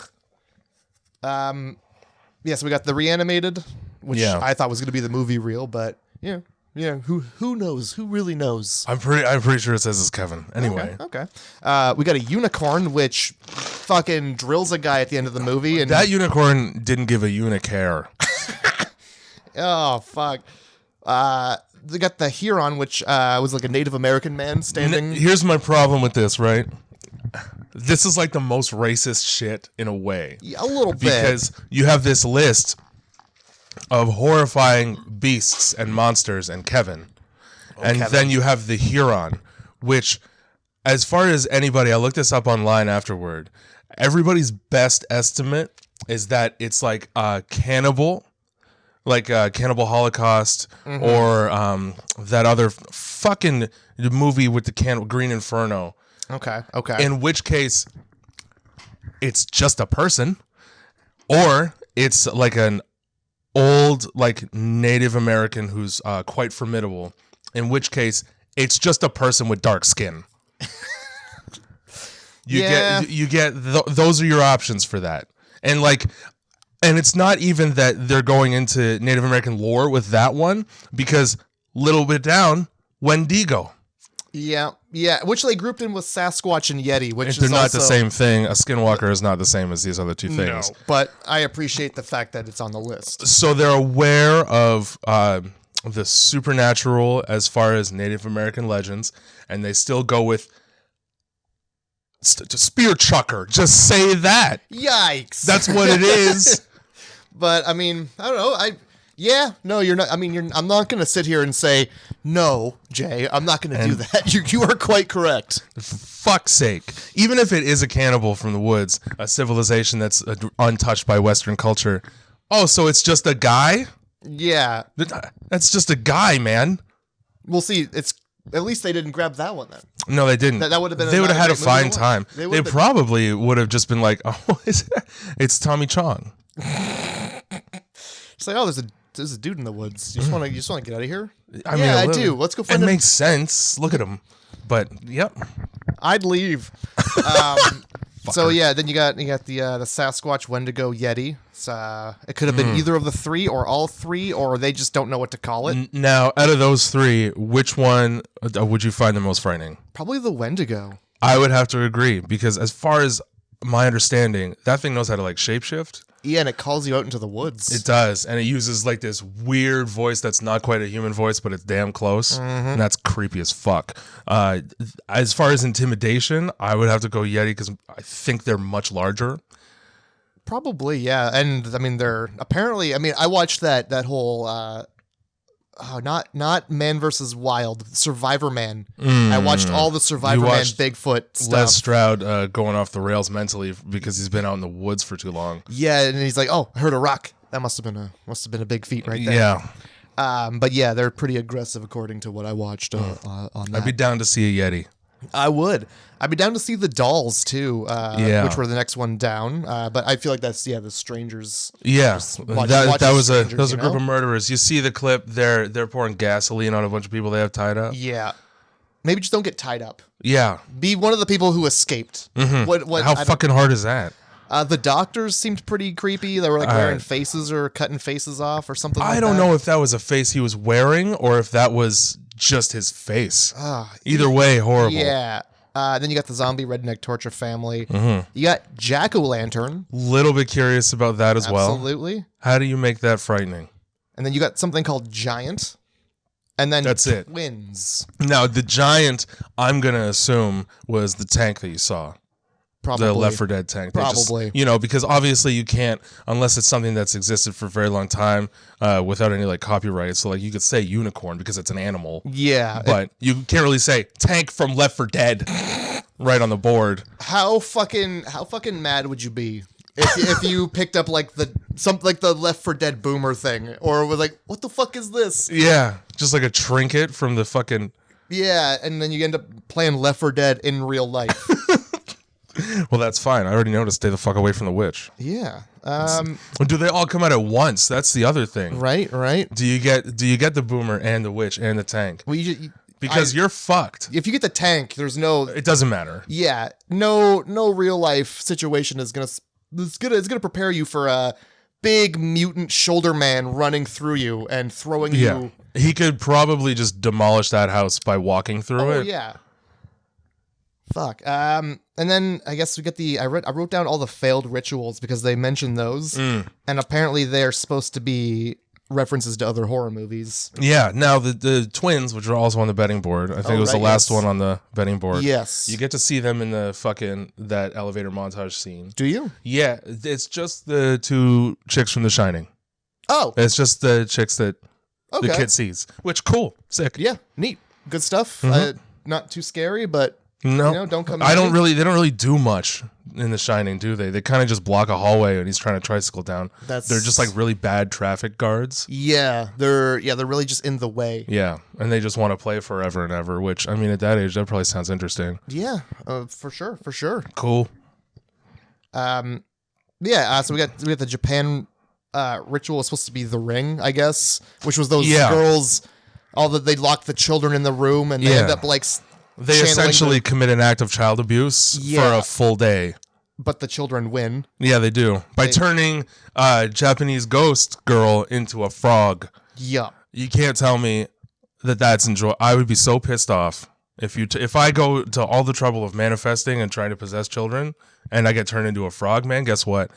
Yeah, so we got the Reanimated, which I thought was going to be the movie reel, but yeah, who knows? Who really knows? I'm pretty sure it says it's Kevin. Anyway. Okay. We got a unicorn, which fucking drills a guy at the end of the movie, and that unicorn didn't give a unicare. Oh fuck. They got the Huron, which was like a Native American man standing. Here's my problem with this, right? This is like the most racist shit in a way. Yeah, a little bit. Because you have this list of horrifying beasts and monsters and Kevin. Then you have the Huron, which, as far as anybody, I looked this up online afterward, everybody's best estimate is that it's like a cannibal, like a Cannibal Holocaust, or that other fucking movie with the Green Inferno. Okay. In which case, it's just a person, or it's like an old, like Native American who's quite formidable. In which case, it's just a person with dark skin. You get those are your options for that, and it's not even that they're going into Native American lore with that one, because little bit down, Wendigo. Yeah, which they grouped in with Sasquatch and Yeti, which they're is not also the same thing. A skinwalker is not the same as these other two things. No, but I appreciate the fact that it's on the list. So they're aware of the supernatural as far as Native American legends, and they still go with spear chucker. Just say that. Yikes! That's what it is. But I mean, I don't know. No, you're not. I mean, I'm not going to sit here and say no, Jay. I'm not going to do that. You are quite correct. Fuck's sake! Even if it is a cannibal from the woods, a civilization that's untouched by Western culture. Oh, so it's just a guy? Yeah, that's just a guy, man. We'll see. It's at least they didn't grab that one then. No, they didn't. That would have been. They would have had a fine time. They probably would have just been like, "Oh, it's Tommy Chong." It's like, oh, there's a dude in the woods. You just want to get out of here? I mean, I do. Let's go find him. It makes sense. Look at him. But yep, I'd leave. So yeah, then you got the Sasquatch, Wendigo, Yeti. It could have been either of the three or all three, or they just don't know what to call it. Now, out of those three, which one would you find the most frightening? Probably the Wendigo. I would have to agree, because as far as my understanding, that thing knows how to shapeshift. Yeah, and it calls you out into the woods. It does, and it uses this weird voice that's not quite a human voice, but it's damn close, and that's creepy as fuck. As far as intimidation, I would have to go Yeti, because I think they're much larger. Probably, yeah, and I mean they're apparently. I mean, I watched that whole. Not Man versus Wild, Survivor Man. I watched all the Survivor Man Bigfoot stuff. Les Stroud going off the rails mentally because he's been out in the woods for too long. Yeah, and he's like, "Oh, I heard a rock. That must have been a big feat right there." Yeah. But yeah, they're pretty aggressive according to what I watched on that. I'd be down to see a Yeti. I would. I'd be down to see the dolls too, which were the next one down. But I feel like that's the strangers. Yeah, that was a group of murderers. You see the clip? They're pouring gasoline on a bunch of people they have tied up. Yeah, maybe just don't get tied up. Yeah, be one of the people who escaped. How fucking hard is that? The doctors seemed pretty creepy. They were wearing faces or cutting faces off or something. I don't know if that was a face he was wearing or if that was just his face. Either way, horrible. Yeah. Then you got the zombie redneck torture family. You got jack-o'-lantern. Little bit curious about that as well. Absolutely. How do you make that frightening? And then you got something called giant. And then that's it. Twins. Now, the giant, I'm going to assume, was the tank that you saw. Probably. The Left 4 Dead tank. Probably. Because obviously you can't, unless it's something that's existed for a very long time without any like copyright. So like you could say unicorn because it's an animal. Yeah. But you can't really say tank from Left 4 Dead right on the board. How fucking mad would you be if you picked up like the Left 4 Dead boomer thing, or was like, what the fuck is this? Yeah. Just like a trinket from the fucking... Yeah, and then you end up playing Left 4 Dead in real life. Well, that's fine. I already know to stay the fuck away from the witch. Yeah. Do they all come out at once? That's the other thing. Right. Do you get the boomer and the witch and the tank? Well, because you're fucked. If you get the tank, there's no... It doesn't matter. Yeah. No real life situation is gonna prepare you for a big mutant shoulder man running through you and throwing you. He could probably just demolish that house by walking through it. Oh yeah. Fuck. And then I guess we get I wrote down all the failed rituals because they mentioned those, and apparently they're supposed to be references to other horror movies. Yeah. Now the twins, which are also on the betting board, I think it was the last one on the betting board. Yes. You get to see them in that elevator montage scene. Do you? Yeah. It's just the two chicks from The Shining. Oh. It's just the chicks that the kid sees. Which cool, sick. Yeah. Neat. Good stuff. Not too scary, but. No, don't come. They don't really do much in The Shining, do they? They kind of just block a hallway and he's trying to tricycle down. They're just like really bad traffic guards. Yeah, they're really just in the way. Yeah, and they just want to play forever and ever. Which I mean, at that age, that probably sounds interesting. Yeah, for sure. Cool. Yeah. So we got the Japan ritual is supposed to be the ring, I guess, which was those girls. They lock the children in the room and they end up like. They essentially commit an act of child abuse for a full day. But the children win. Yeah, they do. By turning a Japanese ghost girl into a frog. Yeah. You can't tell me that's enjoy. I would be so pissed off if I go to all the trouble of manifesting and trying to possess children and I get turned into a frog, man, guess what?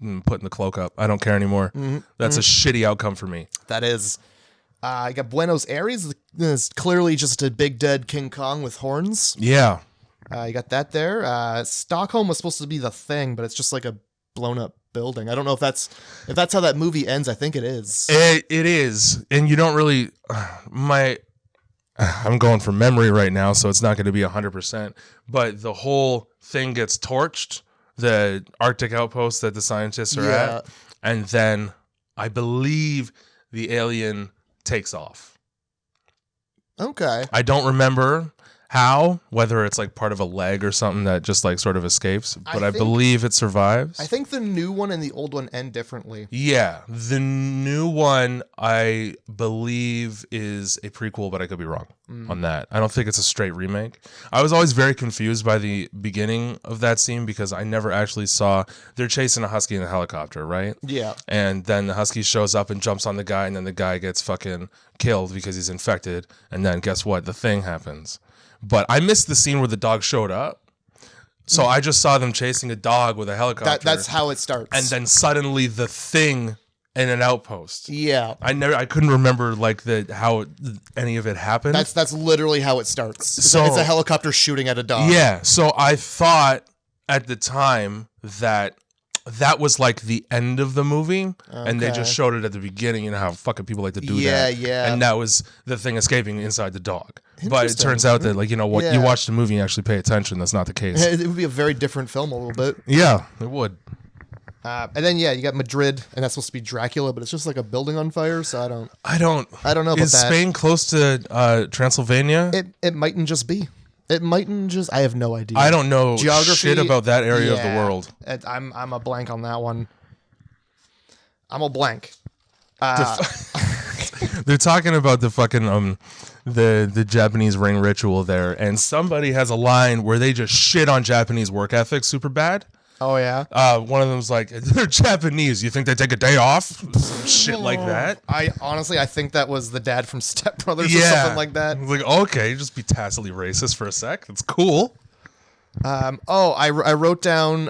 I'm putting the cloak up. I don't care anymore. That's a shitty outcome for me. That is. You got Buenos Aires. It's clearly just a big dead King Kong with horns. Yeah. You got that there. Stockholm was supposed to be the thing, but it's just like a blown up building. I don't know if that's how that movie ends. I think it is. It is. And you don't really... I'm going from memory right now, so it's not going to be 100%. But the whole thing gets torched, the Arctic outpost that the scientists are at. And then I believe the alien... takes off. Okay. I don't remember how, whether it's like part of a leg or something that just like sort of escapes, but I believe it survives. I think the new one and the old one end differently. Yeah, the new one I believe is a prequel, but I could be wrong on that. I don't think it's a straight remake. I was always very confused by the beginning of that scene because I never actually saw they're chasing a husky in a helicopter, right? Yeah. And then the husky shows up and jumps on the guy, and then the guy gets fucking killed because he's infected, and then guess what? The thing happens. But I missed the scene where the dog showed up. So I just saw them chasing a dog with a helicopter. That's how it starts. And then suddenly the thing in an outpost. Yeah. I couldn't remember like how any of it happened. That's literally how it starts. It's a helicopter shooting at a dog. Yeah. So I thought at the time that was like the end of the movie, and they just showed it at the beginning. You know how fucking people like to do that. Yeah. And that was the thing escaping inside the dog. But it turns out that, like, you know what, you watch the movie and actually pay attention. That's not the case. It would be a very different film a little bit. Yeah, it would. And then you got Madrid, and that's supposed to be Dracula, but it's just like a building on fire. So I don't know about that. Is Spain close to Transylvania? It mightn't just be. It mightn't just. I have no idea. I don't know Geography, shit about that area of the world. I'm a blank on that one. I'm a blank. They're talking about the fucking the Japanese ring ritual there, and somebody has a line where they just shit on Japanese work ethic super bad. Oh yeah. One of them's like, they're Japanese. You think they take a day off? Some shit like that. I think that was the dad from Step Brothers or something like that. Like, okay, just be tacitly racist for a sec. That's cool. I wrote down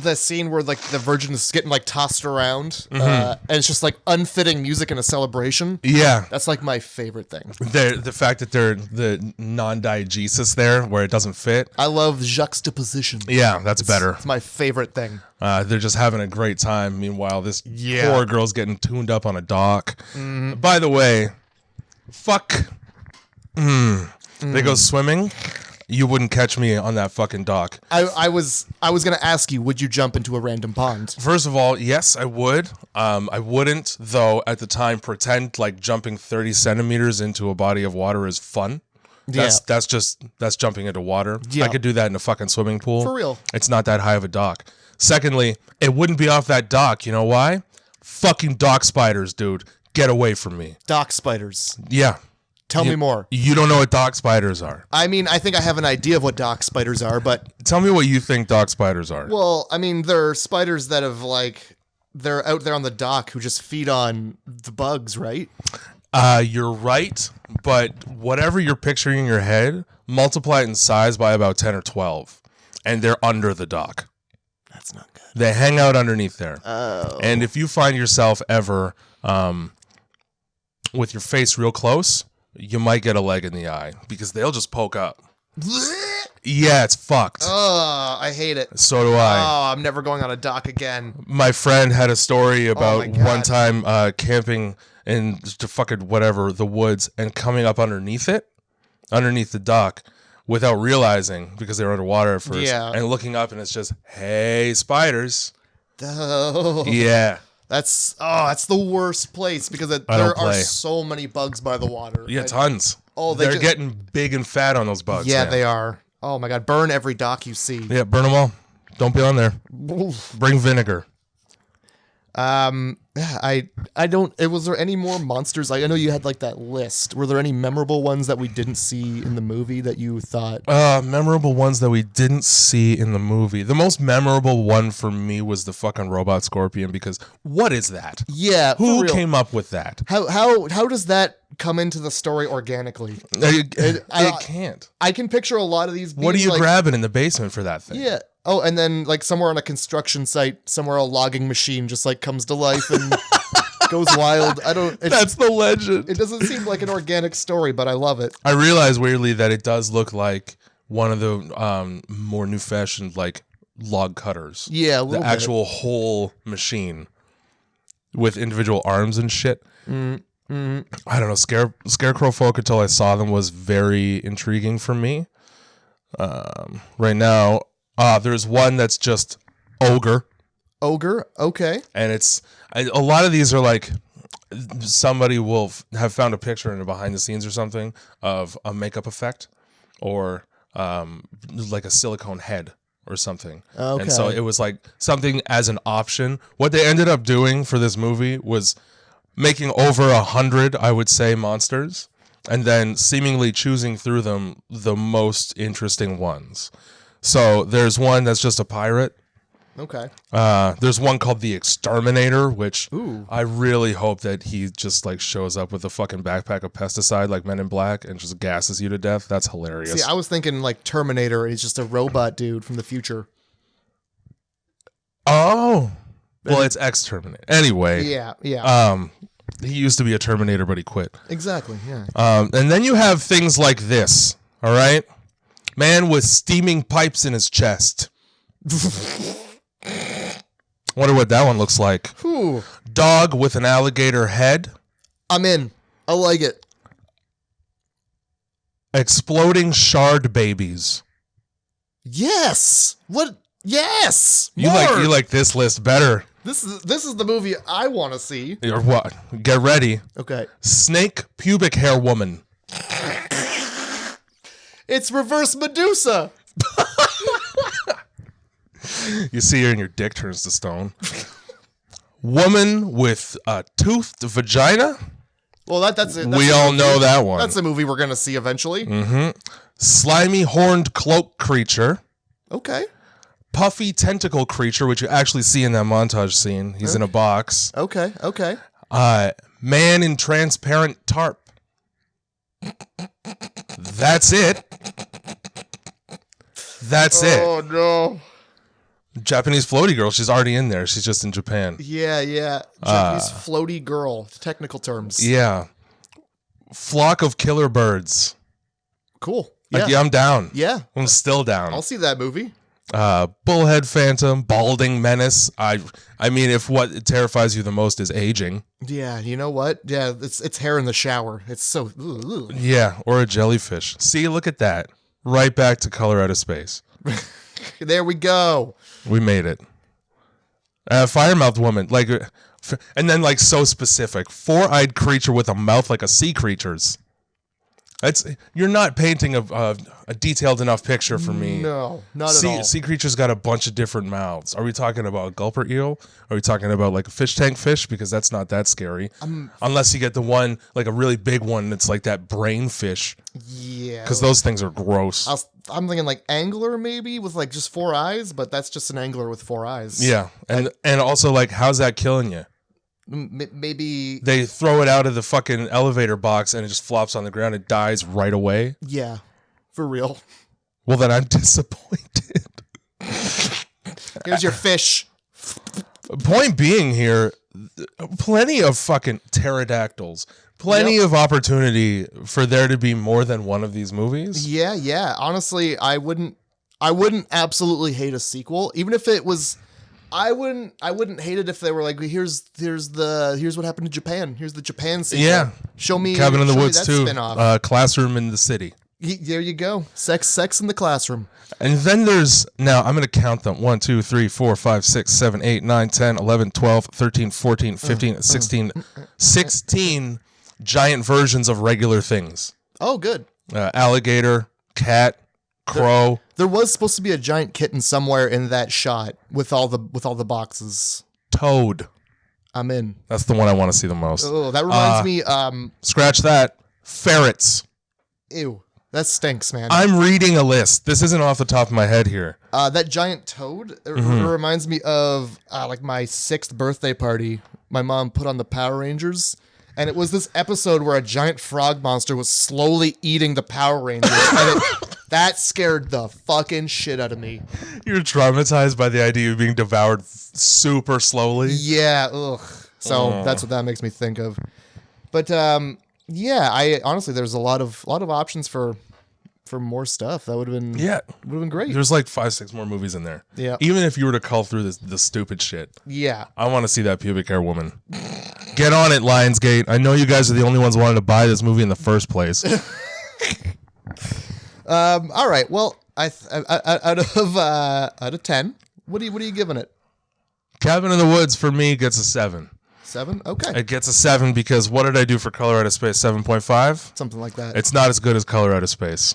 the scene where like the Virgin is getting like tossed around, and it's just like unfitting music in a celebration. Yeah, That's like my favorite thing. the fact that they're the non-diegesis there, where it doesn't fit. I love juxtaposition. Yeah, that's better. It's my favorite thing. They're just having a great time. Meanwhile, this Yeah. poor girl's getting tuned up on a dock. By the way, fuck. They go swimming. You wouldn't catch me on that fucking dock. I was gonna ask you, would you jump into a random pond? First of all, yes, I would. I wouldn't, though, at the time, pretend like jumping 30 centimeters into a body of water is fun. That's jumping into water. Yeah. I could do that in a fucking swimming pool. For real. It's not that high of a dock. Secondly, it wouldn't be off that dock. You know why? Fucking dock spiders, dude. Get away from me. Dock spiders. Yeah. Tell me more. You don't know what dock spiders are. I mean, I think I have an idea of what dock spiders are, but Tell me what you think dock spiders are. well, I mean, they're spiders that have like they're out there on the dock who just feed on the bugs, right? You're right, but whatever you're picturing in your head, multiply it in size by about 10 or 12, and they're under the dock. That's not good. They hang out underneath there. Oh. And if you find yourself ever with your face real close, you might get a leg in the eye because they'll just poke up. Yeah, it's fucked. Oh, I hate it. So do I. Oh, I'm never going on a dock again. My friend had a story about my God. one time camping in the fucking whatever, the woods, and coming up underneath the dock, without realizing because they were underwater at first. Yeah. And looking up and it's just, hey, spiders. Oh. Yeah. That's the worst place because there are so many bugs by the water. Yeah, tons. Oh, they're getting big and fat on those bugs. Yeah, man. they are. Oh my God, burn every dock you see. Yeah, burn them all. Don't be on there. Bring vinegar. I don't. Was there any more monsters? I know you had like that list. Were there any memorable ones that we didn't see in the movie that you thought? Memorable ones that we didn't see in the movie. The most memorable one for me was the fucking robot scorpion, because what is that? Yeah, Who for real. came up with that? How does that come into the story organically? It can't. I can picture a lot of these. What are being, you like, grabbing in the basement for that thing? Yeah. Oh, and then like somewhere on a construction site, somewhere a logging machine just like comes to life and goes wild. That's the legend. It doesn't seem like an organic story, but I love it. I realize weirdly that it does look like one of the more new fashioned like log cutters. Yeah, a the little bit. actual whole machine with individual arms and shit. I don't know. Scarecrow folk until I saw them was very intriguing for me. Right now, there's one that's just ogre. Ogre, okay. And a lot of these are like somebody will have found a picture in the behind the scenes or something of a makeup effect or like a silicone head or something. Okay. And so it was like something as an option. What they ended up doing for this movie was making over 100, I would say, monsters, and then seemingly choosing through them the most interesting ones. So there's one that's just a pirate. Okay. There's one called the Exterminator, which Ooh. I really hope that he just like shows up with a fucking backpack of pesticide like Men in Black and just gasses you to death. That's hilarious. See, I was thinking like Terminator, and he's just a robot dude from the future. Oh. Well, it's Exterminator. Anyway. Yeah. He used to be a Terminator, but he quit. Exactly, yeah. And then you have things like this, all right? Man with steaming pipes in his chest. Wonder what that one looks like. Whew. Dog with an alligator head. I'm in. I like it. Exploding shard babies. Yes. What? Yes. You More. like this list better. This is the movie I want to see. Or what? Get ready. Okay. Snake pubic hair woman. It's reverse Medusa. You see her and your dick turns to stone. Woman with a toothed vagina. Well, that's it. We all know that one. That's a movie we're gonna see eventually. Slimy horned cloak creature. Okay. Puffy tentacle creature, which you actually see in that montage scene. He's in a box. Okay. Okay. Man in transparent tarp. That's it. That's it. Oh no. Japanese floaty girl. She's already in there. She's just in Japan. Yeah. Japanese floaty girl, technical terms. Yeah. Flock of killer birds. Cool. Yeah, I'm down. Yeah. I'm still down. I'll see that movie. Bullhead Phantom, Balding Menace. I mean, if what terrifies you the most is aging. Yeah, you know what? Yeah, it's hair in the shower. It's so... Ugh. Yeah, or a jellyfish. See, look at that. Right back to Color Out of Space. There we go. We made it. Fire-mouthed woman. Like, and then, like, so specific. Four-eyed creature with a mouth like a sea creature's. You're not painting a detailed enough picture for me. No, not at all. Sea creature's got a bunch of different mouths. Are we talking about a gulper eel? Are we talking about like a fish tank fish? Because that's not that scary. Unless you get the one, like a really big one that's like that brain fish. Yeah. Because those things are gross. I'm thinking like angler maybe with like just 4 eyes, but that's just an angler with 4 eyes. Yeah. And also like, how's that killing you? Maybe they throw it out of the fucking elevator box and it just flops on the ground. It dies right away. Yeah, for real. Well, then I'm disappointed. Here's your fish. Point being here, plenty of fucking pterodactyls. Plenty of opportunity for there to be more than one of these movies. Yeah. Honestly, I wouldn't absolutely hate a sequel, even if it was. I wouldn't hate it if they were like, here's what happened to Japan. Here's the Japan sequel. Yeah. Show me Cabin in the Woods that too. spin-off. Classroom in the City. There you go. Sex in the classroom. And then there's, now I'm going to count them. 1, 2, 3, 4, 5, 6, 7, 8, 9, 10, 11, 12, 13, 14, 15, 16, 16 giant versions of regular things. Oh, good. Alligator, cat, crow. There was supposed to be a giant kitten somewhere in that shot with all the boxes. Toad. I'm in. That's the one I want to see the most. Oh, that reminds me. Scratch that. Ferrets. Ew, that stinks, man. I'm reading a list. This isn't off the top of my head here. That giant toad. It reminds me of like my 6th birthday party. My mom put on the Power Rangers. And it was this episode where a giant frog monster was slowly eating the Power Rangers. And that scared the fucking shit out of me. You're traumatized by the idea of being devoured super slowly? Yeah, ugh. So that's what that makes me think of. But yeah, I honestly, there's a lot of options for more stuff. That would have been great. There's like 5, 6 more movies in there. Yeah. Even if you were to cull through the stupid shit. Yeah. I want to see that pubic hair woman. Get on it, Lionsgate. I know you guys are the only ones wanting to buy this movie in the first place. All right. Well, out of 10, what are you giving it? Cabin in the Woods for me gets a 7. 7? Okay. It gets a 7 because what did I do for Color Out of Space? 7.5? Something like that. It's not as good as Color Out of Space.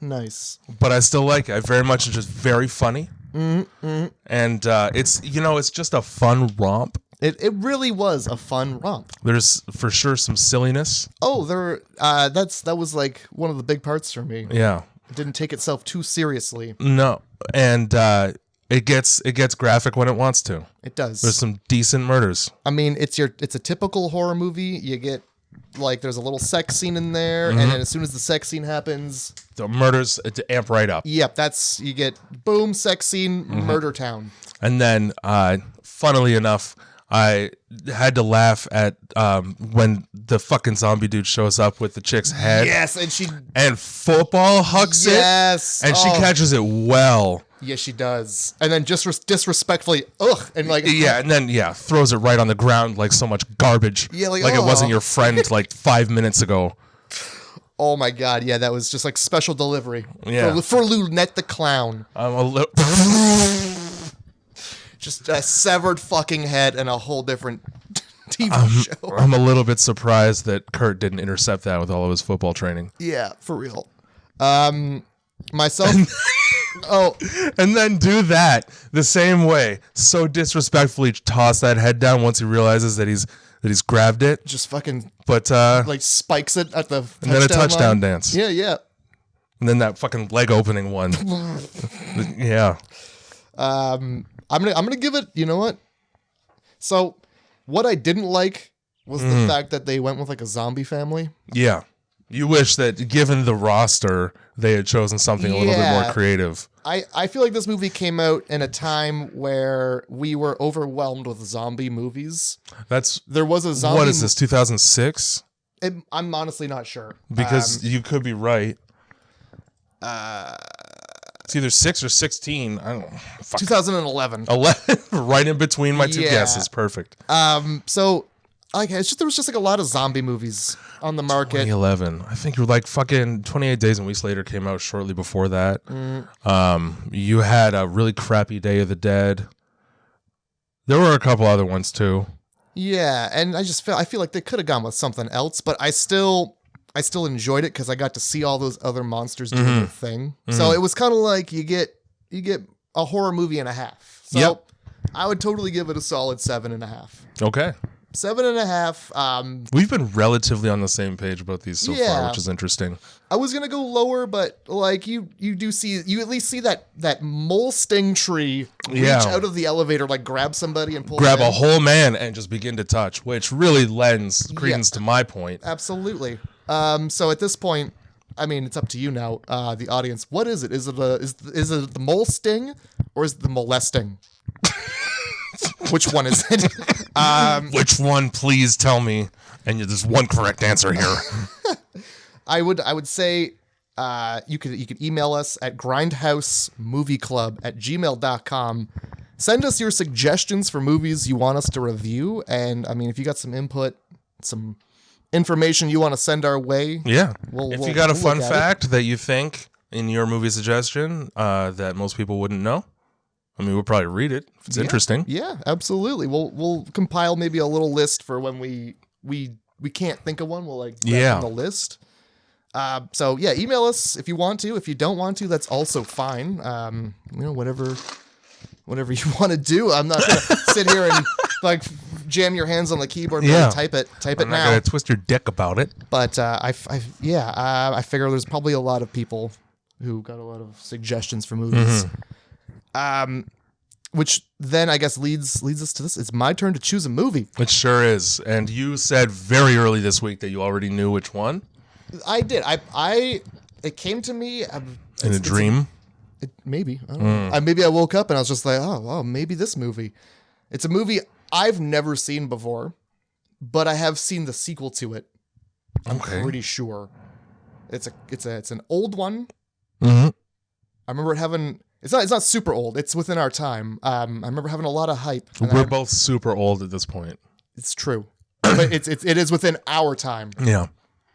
Nice. But I still like it. I very much it's just very funny. Mm-hmm. And it's just a fun romp. It really was a fun romp. There's for sure some silliness. Oh, that was like one of the big parts for me. Yeah. It didn't take itself too seriously. No. And it gets graphic when it wants to. It does. There's some decent murders. I mean, it's a typical horror movie. You get like there's a little sex scene in there, and then as soon as the sex scene happens, the murders amp right up. Yep, you get boom, sex scene, murder town. And then funnily enough, I had to laugh at when the fucking zombie dude shows up with the chick's head. Yes, and football hucks it. Yes, and she catches it well. Yes, she does. And then just disrespectfully, and like and then throws it right on the ground like so much garbage. Yeah, like it wasn't your friend like 5 minutes ago. Oh my god, yeah, that was just like special delivery. Yeah, for Lunette the clown. I'm a little. Just a severed fucking head and a whole different TV show. I'm a little bit surprised that Kurt didn't intercept that with all of his football training. Yeah, for real. Myself. And then do that the same way. So disrespectfully toss that head down once he realizes that he's grabbed it. Just fucking. But like spikes it at the. And then a touchdown dance. Yeah. And then that fucking leg opening one. Yeah. I'm gonna give it. You know what? So, what I didn't like was the fact that they went with like a zombie family. Yeah. You wish that, given the roster, they had chosen something a little bit more creative. I feel like this movie came out in a time where we were overwhelmed with zombie movies. There was a zombie. What is this, 2006? I'm honestly not sure. Because you could be right. It's either 6 or 16. I don't know. 2011. 11, right in between my two guesses. Perfect. So, like, there was just like a lot of zombie movies on the market. 2011. I think like fucking 28 Days and Weeks Later came out shortly before that. You had a really crappy Day of the Dead. There were a couple other ones too. Yeah, and I feel like they could have gone with something else, but I still enjoyed it because I got to see all those other monsters doing their thing. So it was kind of like you get a horror movie and a half. So I would totally give it a solid 7.5. Okay. 7.5. We've been relatively on the same page about these so far, which is interesting. I was gonna go lower, but like you at least see that mole sting tree reach out of the elevator, like grab somebody and grab a whole man and just begin to touch, which really lends credence to my point. Absolutely. So at this point, I mean, it's up to you now, the audience. What is it? Is it the mole sting or is it the molesting? Which one is it? Which one? Please tell me. And there's one correct answer here. I would say you could email us at grindhousemovieclub@gmail.com. Send us your suggestions for movies you want us to review, and I mean, if you got some input, some information you want to send our way, if you got a fun fact that you think in your movie suggestion that most people wouldn't know, I mean, we'll probably read it if it's interesting. Yeah, absolutely. We'll compile maybe a little list for when we can't think of one. We'll like grab on the list. So yeah, email us if you want to. If you don't want to, that's also fine. Whatever you want to do. I'm not gonna sit here and like jam your hands on the keyboard and type it now. I'm not gonna twist your dick about it. But I figure there's probably a lot of people who got a lot of suggestions for movies. Which then I guess leads us to this. It's my turn to choose a movie. It sure is. And you said very early this week that you already knew which one. I did. It came to me in a dream. Maybe. I don't know. Maybe I woke up and I was just like, oh, maybe this movie. It's a movie I've never seen before, but I have seen the sequel to it. I'm pretty sure. It's an old one. I remember it having. It's not super old. It's within our time. I remember having a lot of hype. We're both super old at this point. It's true, but it is within our time. Yeah.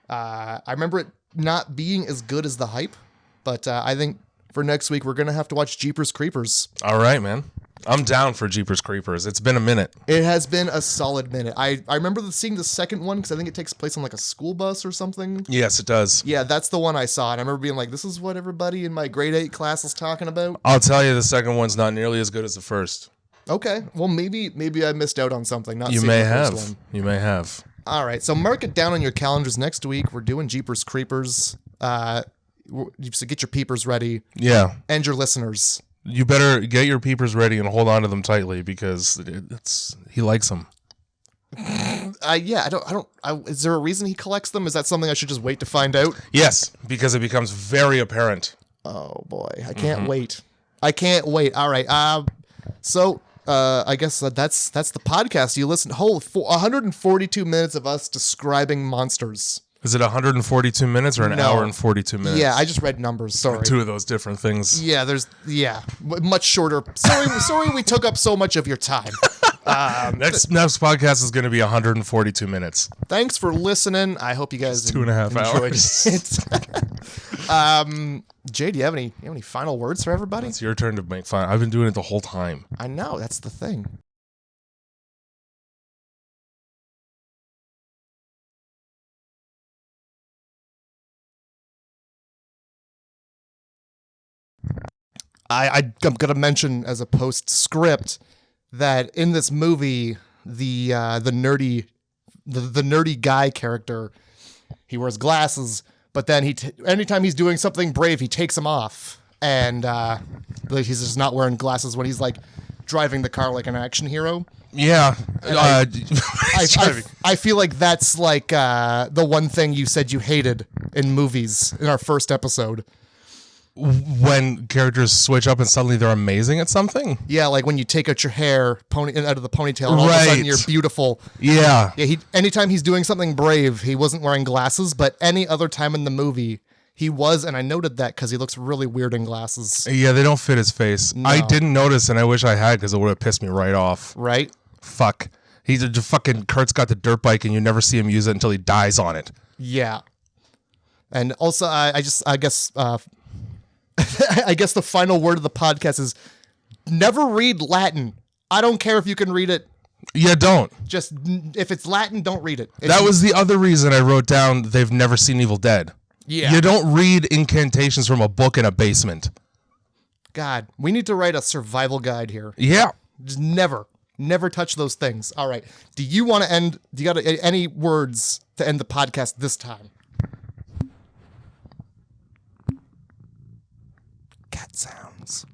I remember it not being as good as the hype, but I think for next week we're gonna have to watch Jeepers Creepers. All right, man. I'm down for Jeepers Creepers. It's been a minute. It has been a solid minute. I remember seeing the second one because I think it takes place on like a school bus or something. Yes, it does. Yeah, that's the one I saw. And I remember being like, this is what everybody in my grade 8 class is talking about. I'll tell you, the second one's not nearly as good as the first. Okay. Well, maybe I missed out on something. You may have. You may have. All right. So mark it down on your calendars. Next week, we're doing Jeepers Creepers. So get your peepers ready. Yeah. And your listeners. You better get your peepers ready and hold on to them tightly because he likes them. I don't. Is there a reason he collects them? Is that something I should just wait to find out? Yes, because it becomes very apparent. Oh boy, I can't wait. I can't wait. All right. So I guess that's the podcast. You listen. 142 minutes of us describing monsters. Is it 142 minutes or an hour and 42 minutes? Yeah, I just read numbers. Sorry. Two of those different things. Yeah, much shorter. Sorry we took up so much of your time. Next podcast is going to be 142 minutes. Thanks for listening. I hope you guys 2.5 hours. Jay, do you have any final words for everybody? It's your turn to make fun. I've been doing it the whole time. I know, that's the thing. I'm going to mention as a postscript that in this movie, the nerdy guy character, he wears glasses, but then anytime he's doing something brave, he takes them off, and he's just not wearing glasses when he's like driving the car like an action hero. Yeah. I feel like that's like the one thing you said you hated in movies in our first episode. When characters switch up and suddenly they're amazing at something. Yeah, like when you take out your hair out of the ponytail and all of a sudden you're beautiful. Yeah. Yeah. Anytime he's doing something brave, he wasn't wearing glasses, but any other time in the movie, he was, and I noted that because he looks really weird in glasses. Yeah, they don't fit his face. No. I didn't notice, and I wish I had because it would have pissed me right off. Right? Fuck. He's a fucking Kurt's got the dirt bike, and you never see him use it until he dies on it. Yeah. And also, I guess I guess the final word of the podcast is never read Latin. I don't care if you can read it. Yeah, don't. Just if it's Latin, don't read it. That was the other reason I wrote down they've never seen Evil Dead. Yeah. You don't read incantations from a book in a basement. God, we need to write a survival guide here. Yeah. Just never touch those things. All right. Do you want to end? Do you got any words to end the podcast this time? Cat sounds.